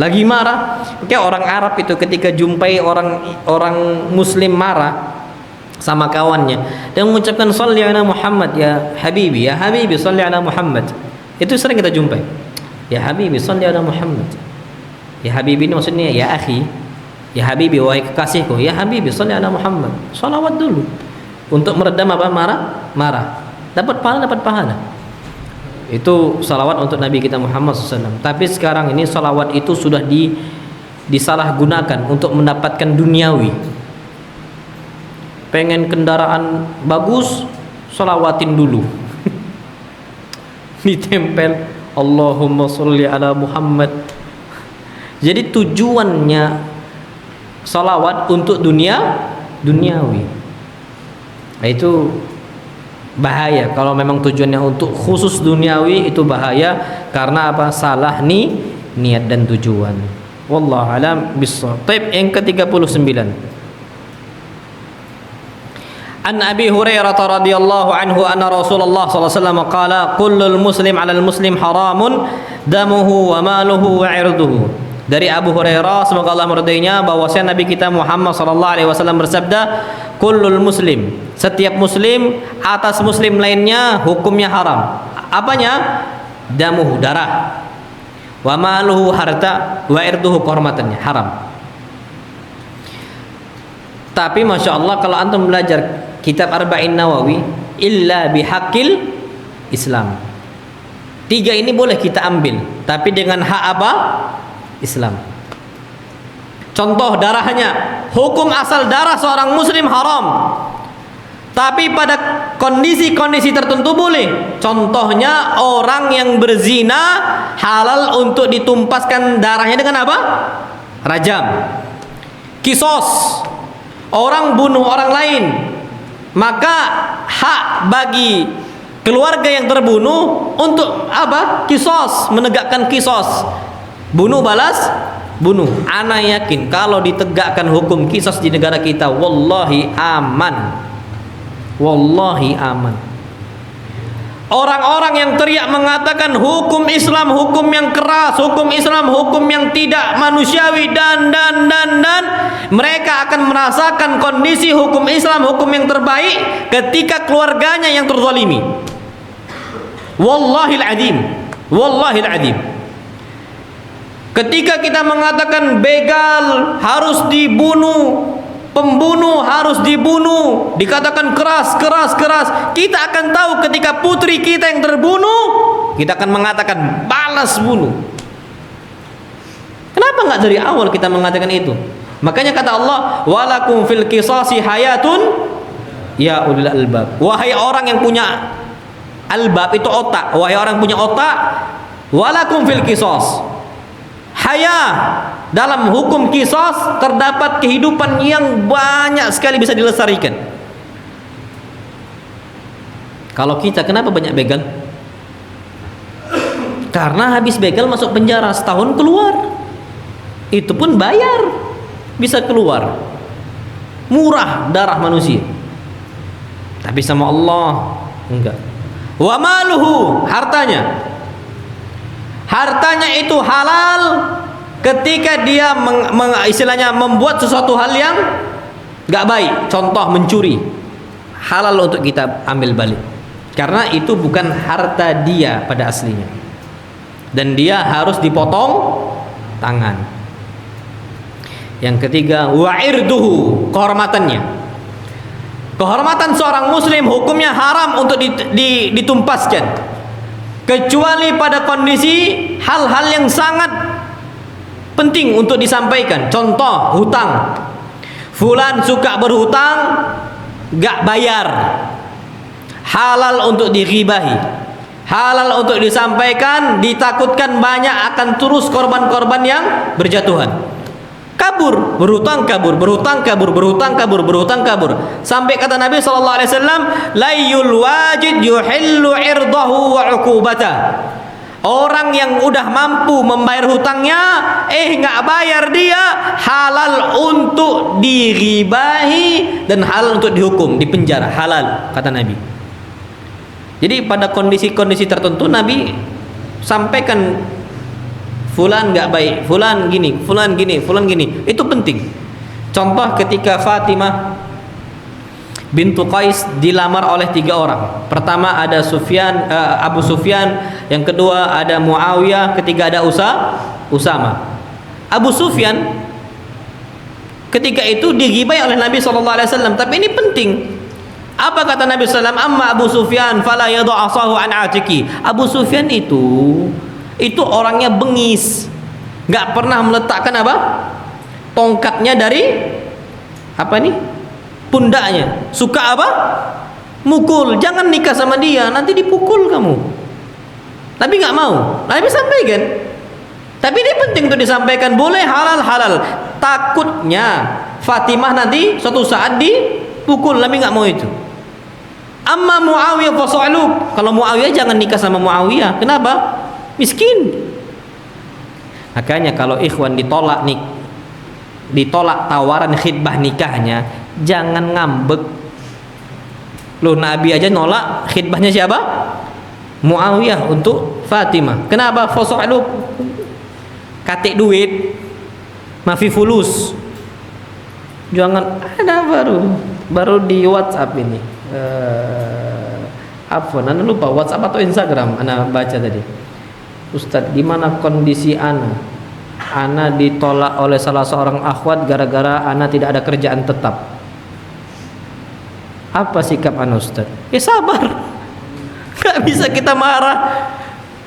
Lagi marah. Kayak orang Arab itu ketika jumpai orang Muslim marah sama kawannya, dia mengucapkan sholli ala Muhammad, ya habibi sholli ala Muhammad. Itu sering kita jumpai. Ya habibi sholli ala Muhammad. Ya habibi ini maksudnya ya akhi, ya habibi wahai kekasihku, ya habibi sholli ala Muhammad. Salawat dulu untuk meredam apa? Marah. Dapat pahala. Itu salawat untuk Nabi kita Muhammad SAW. Tapi sekarang ini salawat itu sudah disalahgunakan untuk mendapatkan duniawi. Pengen kendaraan bagus, salawatin dulu. Ditempel Allahumma sholli ala Muhammad. Jadi tujuannya salawat untuk duniawi. Nah, itu bahaya. Kalau memang tujuannya untuk khusus duniawi, itu bahaya. Karena apa? Salah niat dan tujuan. Wallahu alam bissawab. Taib yang ke-39. An Abi Hurairah radhiyallahu anhu anna Rasulullah sallallahu alaihi wasallam qala kullul muslim 'alal muslim haramun damuhu wa maluhu wa 'irduhu. Dari Abu Hurairah, semoga Allah meridainya, bahwasanya Nabi kita Muhammad sallallahu alaihi wasallam bersabda, kullul muslim, setiap muslim atas muslim lainnya hukumnya haram. Apanya? Damuhu, darah. Wa maluhu, harta. Wa irduhu, kehormatannya, haram. Tapi Masya Allah, kalau antum belajar kitab Arba'in Nawawi, illa bihaqqil Islam, 3 ini boleh kita ambil, tapi dengan hak apa? Islam. Contoh darahnya, hukum asal darah seorang muslim haram, tapi pada kondisi-kondisi tertentu boleh. Contohnya orang yang berzina halal untuk ditumpaskan darahnya dengan apa? Rajam. Kisos, orang bunuh orang lain, maka hak bagi keluarga yang terbunuh untuk apa? Kisos, menegakkan kisos. Bunuh balas bunuh. Ana yakin kalau ditegakkan hukum kisos di negara kita, wallahi aman. Wallahi aman. Orang-orang yang teriak mengatakan hukum Islam hukum yang keras, hukum Islam hukum yang tidak manusiawi, dan mereka akan merasakan kondisi hukum Islam hukum yang terbaik ketika keluarganya yang terzalimi. Wallahil azim. Wallahil azim. Ketika kita mengatakan begal harus dibunuh, pembunuh harus dibunuh, dikatakan keras, kita akan tahu ketika putri kita yang terbunuh, kita akan mengatakan balas bunuh. Kenapa nggak dari awal kita mengatakan itu? Makanya kata Allah, walakum fil qisasi hayatun ya ulil albab. Wahai orang yang punya albab, itu otak. Wahai orang punya otak, walakum fil qisas haya, dalam hukum kisos terdapat kehidupan yang banyak sekali bisa dilestarikan. Kalau kita, kenapa banyak begal? Karena habis begal masuk penjara setahun keluar. Itu pun bayar bisa keluar. Murah darah manusia. Tapi sama Allah enggak. Wa maluhu, hartanya. Hartanya itu halal ketika dia istilahnya membuat sesuatu hal yang enggak baik. Contoh mencuri. Halal untuk kita ambil balik. Karena itu bukan harta dia pada aslinya. Dan dia harus dipotong tangan. Yang ketiga, wa'irduhu, kehormatannya. Kehormatan seorang muslim hukumnya haram untuk ditumpaskan, kecuali pada kondisi hal-hal yang sangat penting untuk disampaikan. Contoh, hutang. Fulan suka berhutang, gak bayar. Halal untuk dighibahi, halal untuk disampaikan, ditakutkan banyak akan terus korban-korban yang berjatuhan. Kabur, berhutang kabur, berhutang kabur, berhutang kabur, berhutang kabur. Sampai kata Nabi SAW, layul wajid yuhillu irdahu wa uqubata. Orang yang udah mampu membayar hutangnya, nggak bayar dia, halal untuk dighibahi dan halal untuk dihukum, dipenjara, halal kata Nabi. Jadi pada kondisi-kondisi tertentu Nabi sampaikan fulan nggak baik, fulan gini, fulan gini, fulan gini. Itu penting. Contoh ketika Fatimah bintu Qais dilamar oleh 3 orang. Pertama ada Abu Sufyan, yang kedua ada Muawiyah, ketiga ada Usama. Abu Sufyan ketika itu dighibai oleh Nabi SAW. Tapi ini penting. Apa kata Nabi SAW? Amma Abu Sufyan fala yadhu asahu an atiki. Abu Sufyan itu orangnya bengis, nggak pernah meletakkan apa tongkatnya dari apa nih pundaknya. Suka apa mukul. Jangan nikah sama dia, nanti dipukul kamu. Tapi nggak mau. Nabi sampaikan. Tapi ini penting untuk disampaikan. Boleh halal. Takutnya Fatimah nanti suatu saat dipukul. Nabi nggak mau itu. Amma Muawiyah fasaluk. Kalau Muawiyah jangan nikah sama Muawiyah. Kenapa? Miskin. Makanya kalau ikhwan ditolak tawaran khidbah nikahnya, jangan ngambek. Loh, Nabi aja nolak khidbahnya siapa? Muawiyah untuk Fatimah. Kenapa? Fasaluk. Katik duit, mafi fulus. Jangan ada baru di WhatsApp ini. Apa? Anda lupa WhatsApp atau Instagram? Anda baca tadi. Ustadz, gimana kondisi Ana ditolak oleh salah seorang akhwat gara-gara Ana tidak ada kerjaan tetap. Apa sikap Ana, Ustadz? Sabar. Gak bisa kita marah.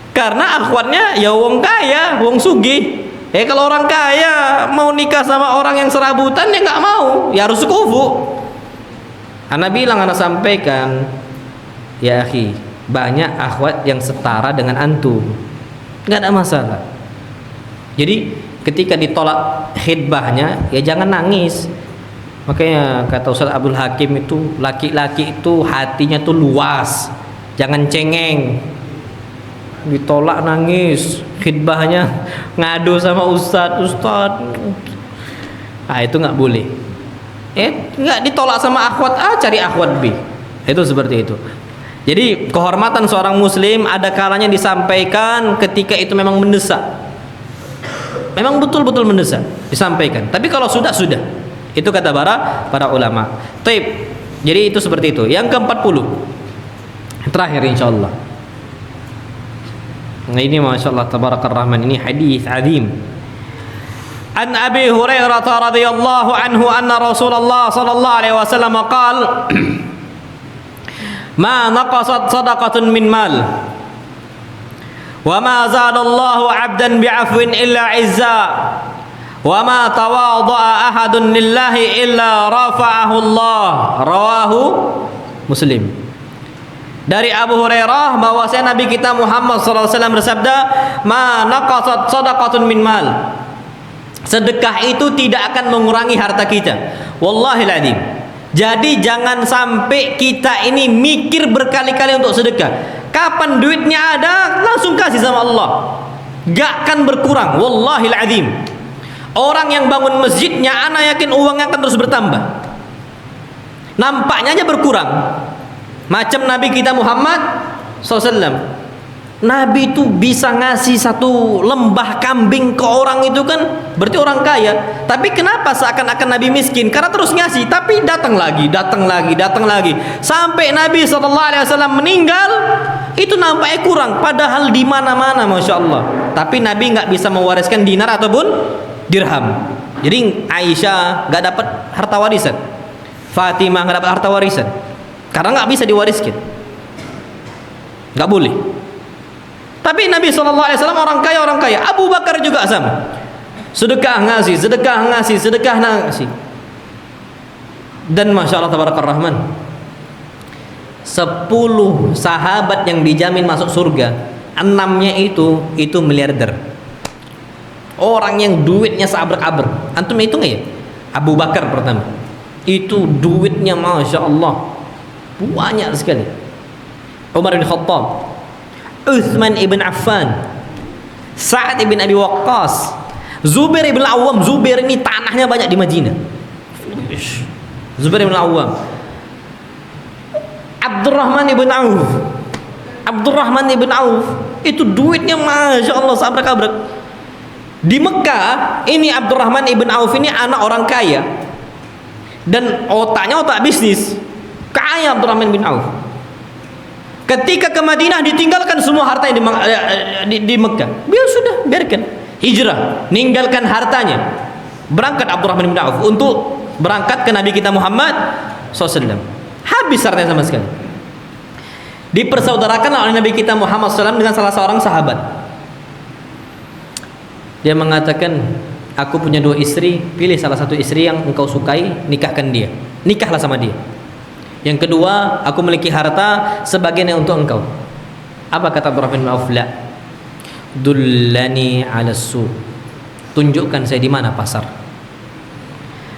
Karena akhwatnya ya wong kaya, wong sugih. Kalau orang kaya mau nikah sama orang yang serabutan, ya gak mau. Ya harus kufu. Ana bilang, Ana sampaikan, ya akhi, banyak akhwat yang setara dengan antum. Nggak ada masalah. Jadi ketika ditolak khidbahnya, ya jangan nangis. Makanya kata Ustaz Abdul Hakim itu, laki-laki itu hatinya tuh luas, jangan cengeng. Ditolak nangis, khidbahnya ngadu sama Ustaz. Itu nggak boleh. Nggak ditolak sama akhwat A, cari akhwat B. Itu seperti itu. Jadi kehormatan seorang muslim ada kalanya disampaikan ketika itu memang mendesak. Memang betul-betul mendesak, disampaikan. Tapi kalau sudah. Itu kata para ulama. Taib. Jadi itu seperti itu. Yang ke-40. Terakhir insyaallah. Nah ini masyaallah tabarakallah rahman, ini hadis azim. An Abi Hurairah radhiyallahu anhu anna Rasulullah sallallahu alaihi wasallam qala ma naqasat sadaqatun min mal wa ma zadallahu 'abdan bi'afwin illa 'izza wa ma tawadha'a ahadun lillahi illa rafa'ahu Allah. Rawahu Muslim. Dari Abu Hurairah bahwasanya Nabi kita Muhammad sallallahu alaihi wasallam bersabda, ma naqasat sadaqatun min mal. Sedekah itu tidak akan mengurangi harta kita. Wallahil adzim. Jadi jangan sampai kita ini mikir berkali-kali untuk sedekah. Kapan duitnya ada, langsung kasih sama Allah. Gak akan berkurang, wallahil azim. Orang yang bangun masjidnya, ana yakin uangnya akan terus bertambah. Nampaknya aja berkurang. Macam Nabi kita Muhammad SAW. Nabi itu bisa ngasih satu lembah kambing ke orang itu kan berarti orang kaya. Tapi kenapa seakan-akan Nabi miskin? Karena terus ngasih, tapi datang lagi. Sampai Nabi SAW meninggal, itu nampaknya kurang. Padahal di mana-mana, masya Allah. Tapi Nabi nggak bisa mewariskan dinar ataupun dirham. Jadi Aisyah nggak dapat harta warisan, Fatimah nggak dapat harta warisan, karena nggak bisa diwariskan, nggak boleh. Tapi Nabi SAW orang kaya. Abu Bakar juga sama. Sedekah ngasih. Dan Masya Allah Tabarakallah Rahman, 10 sahabat yang dijamin masuk surga, 6-nya itu miliarder. Orang yang duitnya seabrek-abrek. Antum hitung ya? Abu Bakar pertama, itu duitnya Masya Allah banyak sekali. Umar bin Khattab, Uthman ibn Affan, Sa'ad ibn Abi Waqqas, Zubair ibn Awam. Zubair ini tanahnya banyak di Madinah. Zubair ibn Awam, Abdurrahman ibn Auf, itu duitnya Masya Allah sabrak-abrak. Di Mekah ini Abdurrahman ibn Auf ini anak orang kaya, dan otaknya otak bisnis. Kaya Abdurrahman bin Auf. Ketika ke Madinah ditinggalkan semua hartanya di Mekah. Biarkan hijrah, ninggalkan hartanya. Berangkat Abdurrahman bin Auf untuk berangkat ke Nabi kita Muhammad SAW. Habis hartanya sama sekali. Dipersaudarakan oleh Nabi kita Muhammad SAW dengan salah seorang sahabat. Dia mengatakan, aku punya 2 istri, pilih salah satu istri yang engkau sukai, nikahkan dia. Nikahlah sama dia. Yang kedua, aku memiliki harta sebagiannya untuk engkau. Apa kata Abdurrahman bin Auf? La dullani ala suq. Tunjukkan saya di mana pasar.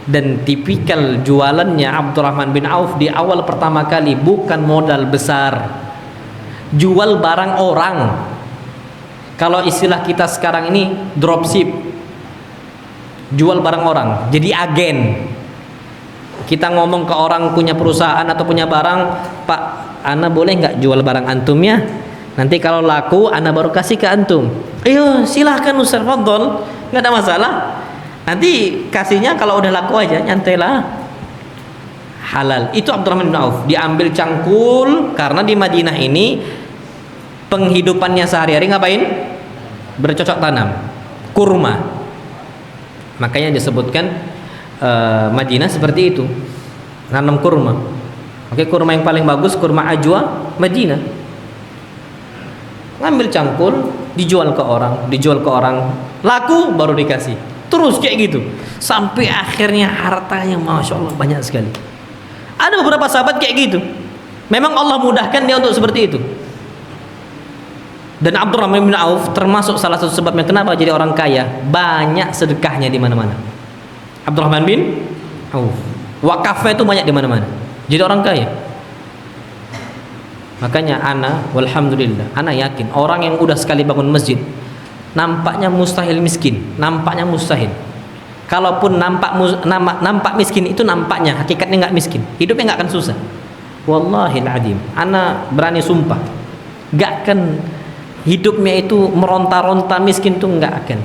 Dan tipikal jualannya Abdurrahman bin Auf di awal pertama kali bukan modal besar, jual barang orang. Kalau istilah kita sekarang ini dropship, jual barang orang, jadi agen. Kita ngomong ke orang punya perusahaan atau punya barang, Pak, ana boleh nggak jual barang antum ya? Nanti kalau laku, ana baru kasih ke antum. Ayo silahkan Ustaz, fadhol, nggak ada masalah. Nanti kasihnya kalau udah laku aja, nyantailah. Halal. Itu Abdurrahman bin Auf. Diambil cangkul karena di Madinah ini penghidupannya sehari-hari ngapain? Bercocok tanam, kurma. Makanya disebutkan Madinah seperti itu, nanam kurma. Oke, kurma yang paling bagus kurma ajwa Madinah. Ngambil cangkul, dijual ke orang, laku baru dikasih. Terus kayak gitu sampai akhirnya hartanya Masya Allah banyak sekali. Ada beberapa sahabat kayak gitu. Memang Allah mudahkan dia untuk seperti itu. Dan Abdurrahman bin Auf termasuk salah satu sebabnya kenapa jadi orang kaya, banyak sedekahnya di mana-mana. Abdurrahman bin Auf, wakafnya itu banyak di mana-mana. Jadi orang kaya. Makanya walhamdulillah, ana yakin orang yang udah sekali bangun masjid, nampaknya mustahil miskin, nampaknya mustahil. Kalaupun nampak miskin itu nampaknya, hakikatnya nggak miskin. Hidupnya nggak akan susah. Wallahil adzim, ana berani sumpah, nggak akan hidupnya itu meronta-ronta miskin tuh nggak akan.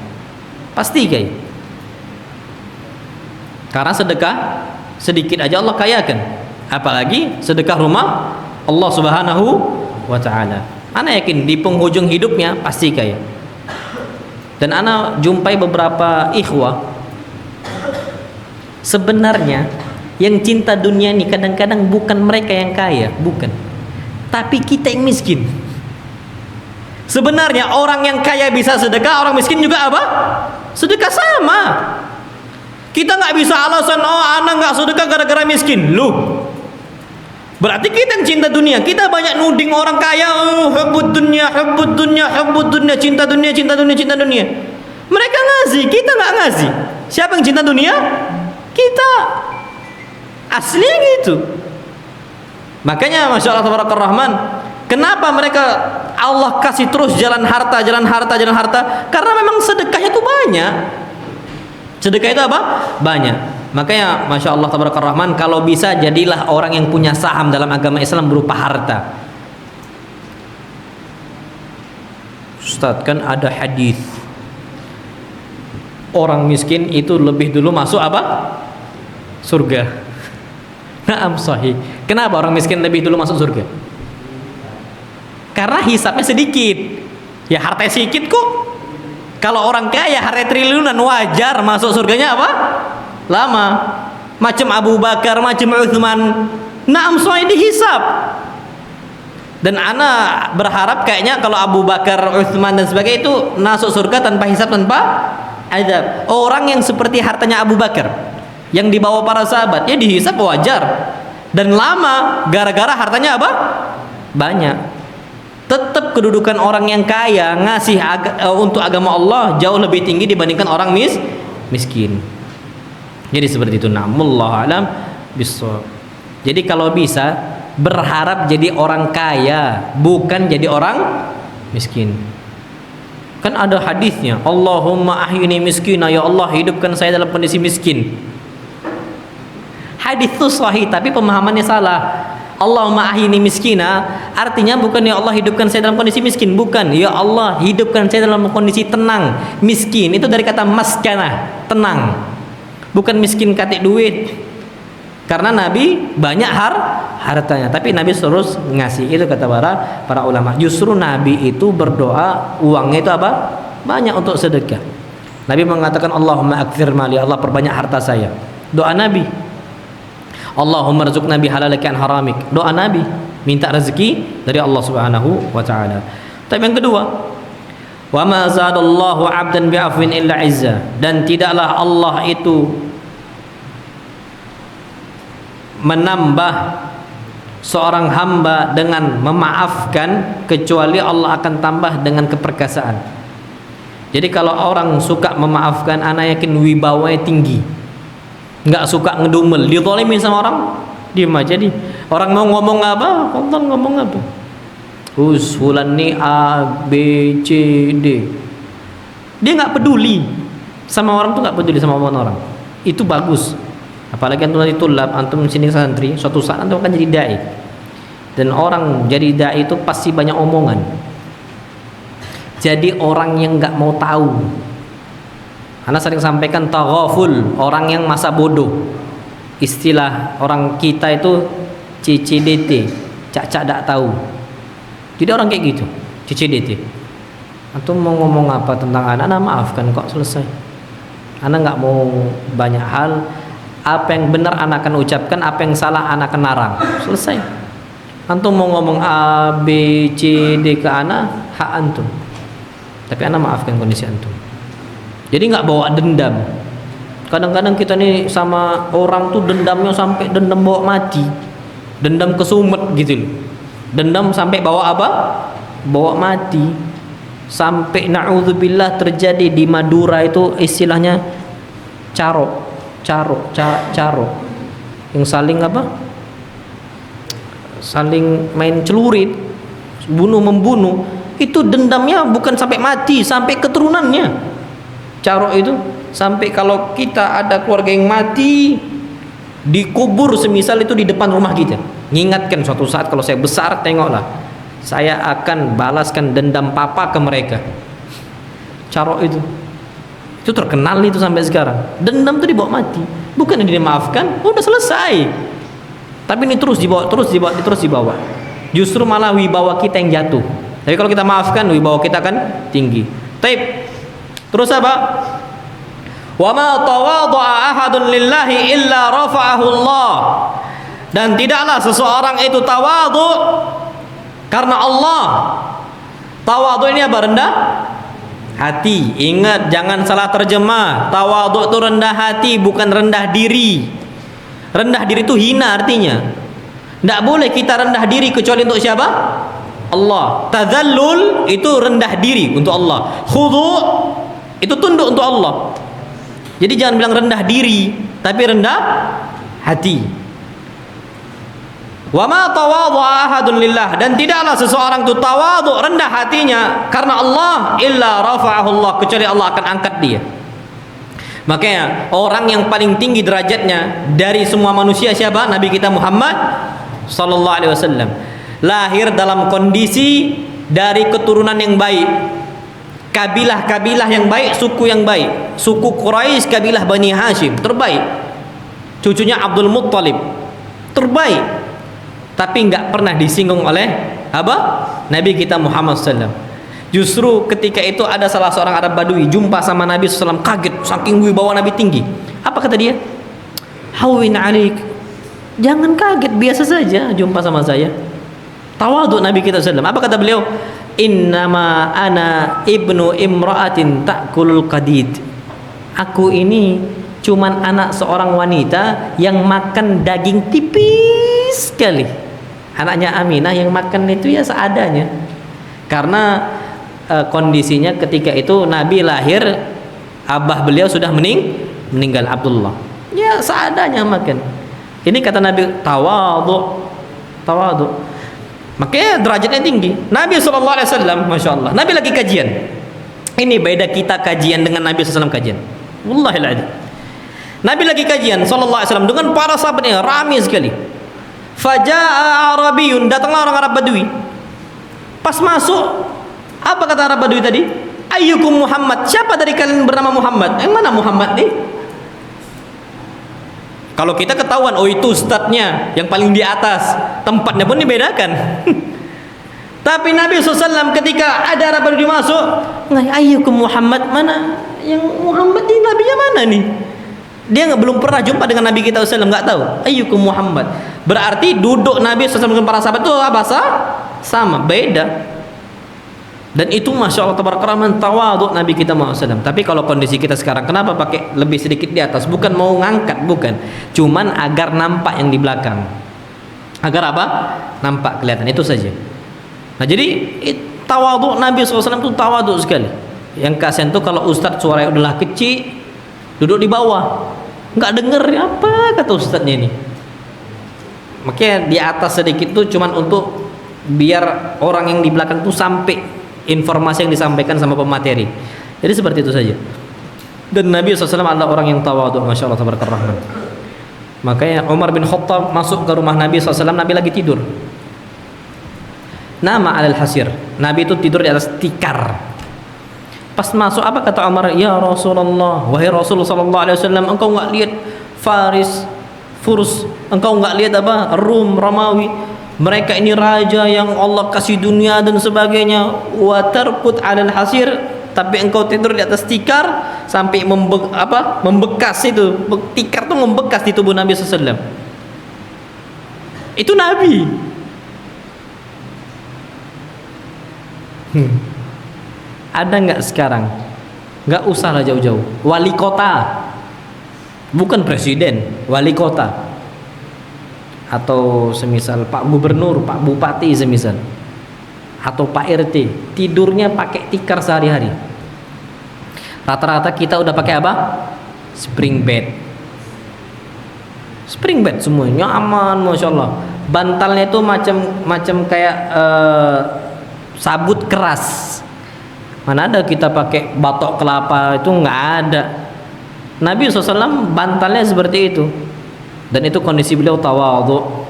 Pasti kayak. Karena sedekah sedikit aja Allah kayakan, apalagi sedekah rumah Allah Subhanahu wa ta'ala. Ana yakin di penghujung hidupnya pasti kaya. Dan ana jumpai beberapa ikhwah, sebenarnya yang cinta dunia ini kadang-kadang bukan mereka yang kaya, bukan, tapi kita yang miskin. Sebenarnya orang yang kaya bisa sedekah, orang miskin juga apa? Sedekah sama. Kita nggak bisa alasan, oh anak nggak sedekah gara-gara miskin. Loh, berarti kita yang cinta dunia. Kita banyak nuding orang kaya, hubbud dunya, cinta dunia. Mereka ngasih, kita nggak ngasih. Siapa yang cinta dunia? Kita. Asli gitu. Makanya Masya Allah Tabarakallah Rahman, Kenapa mereka Allah kasih terus jalan harta, jalan harta, jalan harta? Karena memang sedekahnya itu banyak. Sedekah itu apa? Banyak. Makanya Masya Allah Tabarakallah Rahman, kalau bisa jadilah orang yang punya saham dalam agama Islam berupa harta. Ustaz, kan ada hadis orang miskin itu lebih dulu masuk apa? Surga. Naam sahih. Kenapa orang miskin lebih dulu masuk surga? Karena hisapnya sedikit. Ya harta sedikit kok. Kalau orang kaya harta triliunan, wajar masuk surganya apa? Lama. Macam Abu Bakar, macam Uthman. Naam sahih dihisap. Dan ana berharap kayaknya kalau Abu Bakar, Uthman dan sebagainya itu masuk surga tanpa hisab, tanpa azab. Orang yang seperti hartanya Abu Bakar yang dibawa para sahabat, ya dihisab wajar. Dan lama gara-gara hartanya apa? Banyak. Tetap kedudukan orang yang kaya ngasih untuk agama Allah jauh lebih tinggi dibandingkan orang miskin. Jadi seperti itu. Wallahu alam bissawab. Jadi kalau bisa berharap jadi orang kaya, bukan jadi orang miskin. Kan ada hadisnya, Allahumma ahyini miskina, ya Allah hidupkan saya dalam kondisi miskin. Hadis itu sahih tapi pemahamannya salah. Allahumma ahyini miskina artinya bukan ya Allah hidupkan saya dalam kondisi miskin, bukan. Ya Allah hidupkan saya dalam kondisi tenang. Miskin itu dari kata maskana, tenang. Bukan miskin katik duit. Karena Nabi banyak hartanya, tapi Nabi terus ngasih. Itu kata para ulama. Justru Nabi itu berdoa uangnya itu apa? Banyak untuk sedekah. Nabi mengatakan Allahumma aktsir mali, Allah perbanyak harta saya. Doa Nabi. Allahumma rzuqna bi halalika an haramik. Doa Nabi, minta rezeki dari Allah Subhanahu wa taala. Tapi yang kedua, wa ma zadallahu 'abdan bi'afwin illa 'izza, dan tidaklah Allah itu menambah seorang hamba dengan memaafkan kecuali Allah akan tambah dengan keperkasaan. Jadi kalau orang suka memaafkan, ana yakin wibawanya tinggi. Enggak suka ngedumel, dizalimin sama orang, diam aja di. Orang mau ngomong apa, kontan ngomong apa. Fulan ni A B C D. Dia enggak peduli sama orang tuh, enggak peduli sama omongan orang. Itu bagus. Apalagi antum nanti tulab, antum sini santri, suatu saat antum akan jadi dai. Dan orang jadi dai itu pasti banyak omongan. Jadi orang yang enggak mau tahu. Ana sering sampaikan taghaful, orang yang masa bodoh. Istilah orang kita itu CCDT, cak-cak tak tahu. Jadi orang kayak gitu, CCDT. Antum mau ngomong apa tentang ana maafkan kok, selesai. Ana enggak mau banyak hal. Apa yang benar anak akan ucapkan, apa yang salah anak akan larang. Selesai. Antum mau ngomong A, B, C, D ke anak, hak antum. Tapi anak maafkan kondisi antum. Jadi nggak bawa dendam. Kadang-kadang kita nih sama orang tuh dendamnya sampai dendam bawa mati, dendam kesumet gitu loh. Dendam sampai bawa apa? Bawa mati. Sampai na'udzubillah terjadi di Madura itu istilahnya caro, yang saling apa? Saling main celurit, membunuh. Itu dendamnya bukan sampai mati, sampai keturunannya. Caro itu sampai kalau kita ada keluarga yang mati, dikubur semisal itu di depan rumah kita. Ngingatkan suatu saat kalau saya besar, tengoklah, saya akan balaskan dendam papa ke mereka. Caro itu terkenal itu sampai sekarang. Dendam itu dibawa mati, bukan yang dimaafkan, udah selesai. Tapi ini terus dibawa. Justru malah wibawa kita yang jatuh. Tapi kalau kita maafkan, wibawa kita akan tinggi. Taib. Terus apa? Wa ma tawadha'a ahadun lillahi illa rafa'ahu Allah. Dan tidaklah seseorang itu tawadhu karena Allah. Tawadhu ini apa? Rendah hati. Ingat, jangan salah terjemah. Tawadhu itu rendah hati, bukan rendah diri. Rendah diri itu hina artinya. Tidak boleh kita rendah diri kecuali untuk siapa? Allah. Tadzallul itu rendah diri untuk Allah. Khudu' itu tunduk untuk Allah. Jadi jangan bilang rendah diri, tapi rendah hati. Wa ma tawadhu'a ahadun lillah, dan tidaklah seseorang itu tawadhu, rendah hatinya karena Allah, illa rafa'ahu Allah, kecuali Allah akan angkat dia. Makanya orang yang paling tinggi derajatnya dari semua manusia siapa? Nabi kita Muhammad sallallahu alaihi wasallam. Lahir dalam kondisi dari keturunan yang baik, kabilah-kabilah yang baik, suku yang baik. Suku Quraisy, kabilah Bani Hashim, terbaik. Cucunya Abdul Muttalib, terbaik. Tapi enggak pernah disinggung oleh apa? Nabi kita Muhammad sallallahu alaihi wasallam. Justru ketika itu ada salah seorang Arab Badui jumpa sama Nabi SAW, kaget saking wibawa Nabi tinggi. Apa kata dia? Hawin alik, jangan kaget, biasa saja jumpa sama saya. Tawadhu Nabi kita SAW. Apa kata beliau? Innama ana ibnu imra'atin ta'kulul qadid. Aku ini cuman anak seorang wanita yang makan daging tipis sekali. Anaknya Aminah yang makan itu ya seadanya. Karena kondisinya ketika itu Nabi lahir, abah beliau sudah meninggal, Abdullah. Ya seadanya makan. Ini kata Nabi, tawadhu. Makanya derajatnya tinggi. Nabi SAW, Masya Allah, Nabi lagi kajian. Ini beda kita kajian dengan Nabi SAW kajian. Wallahiladzim. Nabi lagi kajian SAW dengan para sahabatnya, ramai sekali. Faja'a Arabiyun, datanglah orang Arab Badui. Pas masuk, apa kata Arab Badui tadi? Ayyukum Muhammad, siapa dari kalian bernama Muhammad? Yang mana Muhammad nih? Kalau kita ketahuan, oh itu ustadznya yang paling di atas, tempatnya pun dibedakan. Tapi Nabi SAW ketika ada Arab Badui masuk, ayyukum Muhammad, mana yang Muhammad ini, nabinya mana nih? Dia belum pernah jumpa dengan Nabi kita SAW, nggak tahu. Ayyukum Muhammad, berarti duduk Nabi SAW dengan para sahabat itu apa? Sama, beda. Dan itu Masya Allah tabarakallah tawadhu Nabi kita SAW. Tapi kalau kondisi kita sekarang, kenapa pakai lebih sedikit di atas? Bukan mau ngangkat, bukan, cuman agar nampak yang di belakang. Agar apa? Nampak, kelihatan, itu saja. Nah jadi tawadhu Nabi SAW itu tawadhu sekali. Yang kasihan tuh kalau ustadz suaranya udah kecil, duduk di bawah, nggak denger apa kata ustadznya ini. Makanya di atas sedikit tuh cuman untuk biar orang yang di belakang tuh sampai informasi yang disampaikan sama pemateri. Jadi seperti itu saja. Dan Nabi SAW adalah orang yang tawadhu, Masya Allah tabarakallah. Makanya Umar bin Khattab masuk ke rumah Nabi SAW, Nabi lagi tidur. Nama alal hasir, Nabi itu tidur di atas tikar. Pas masuk, apa kata Umar? Ya Rasulullah, wahai Rasulullah SAW, engkau enggak lihat Faris, Furs, engkau enggak lihat apa? Rum, Romawi, mereka ini raja yang Allah kasih dunia dan sebagainya. Wa tarqut 'alal hasir, tapi engkau tidur di atas tikar sampai membekas itu. Tikar itu membekas di tubuh Nabi SAW. Itu Nabi. Ada nggak sekarang? Nggak usah lah jauh-jauh. Wali kota, bukan presiden, wali kota. Atau semisal Pak Gubernur, Pak Bupati semisal, atau Pak RT, tidurnya pakai tikar sehari-hari. Rata-rata kita udah pakai apa? Spring bed. Spring bed semuanya aman, Masya Allah. Bantalnya itu macam kayak sabut keras. Mana ada kita pakai batok kelapa, itu nggak ada. Nabi SAW bantalnya seperti itu. Dan itu kondisi beliau tawadhu.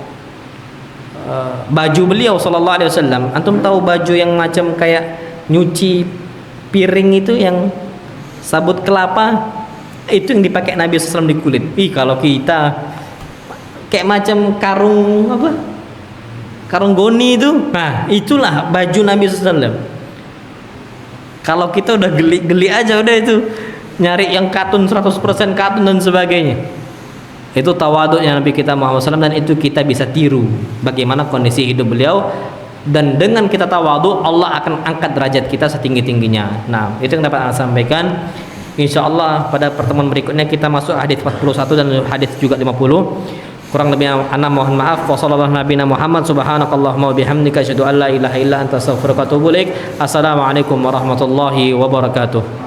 Baju beliau sallallahu alaihi wasallam, antum tahu baju yang macam kayak nyuci piring itu yang sabut kelapa, itu yang dipakai Nabi SAW di kulit. Kalau kita kayak macam karung apa? Karung goni itu. Nah, itulah baju Nabi SAW. Kalau kita udah geli aja udah itu nyari yang katun 100% katun dan sebagainya. Itu tawadhu'nya Nabi kita Muhammad SAW, dan itu kita bisa tiru bagaimana kondisi hidup beliau. Dan dengan kita tawadhu, Allah akan angkat derajat kita setinggi-tingginya. Nah, itu yang dapat saya sampaikan. InsyaAllah pada pertemuan berikutnya kita masuk hadis 41 dan hadis juga 50. Kurang lebih ana mohon maaf. Wassallallahu nabiyana Muhammad, subhanakallahumma wa bihamdika asyhadu an la ilaha illa anta astaghfiruka wa atubu ilaik. Assalamualaikum warahmatullahi wabarakatuh.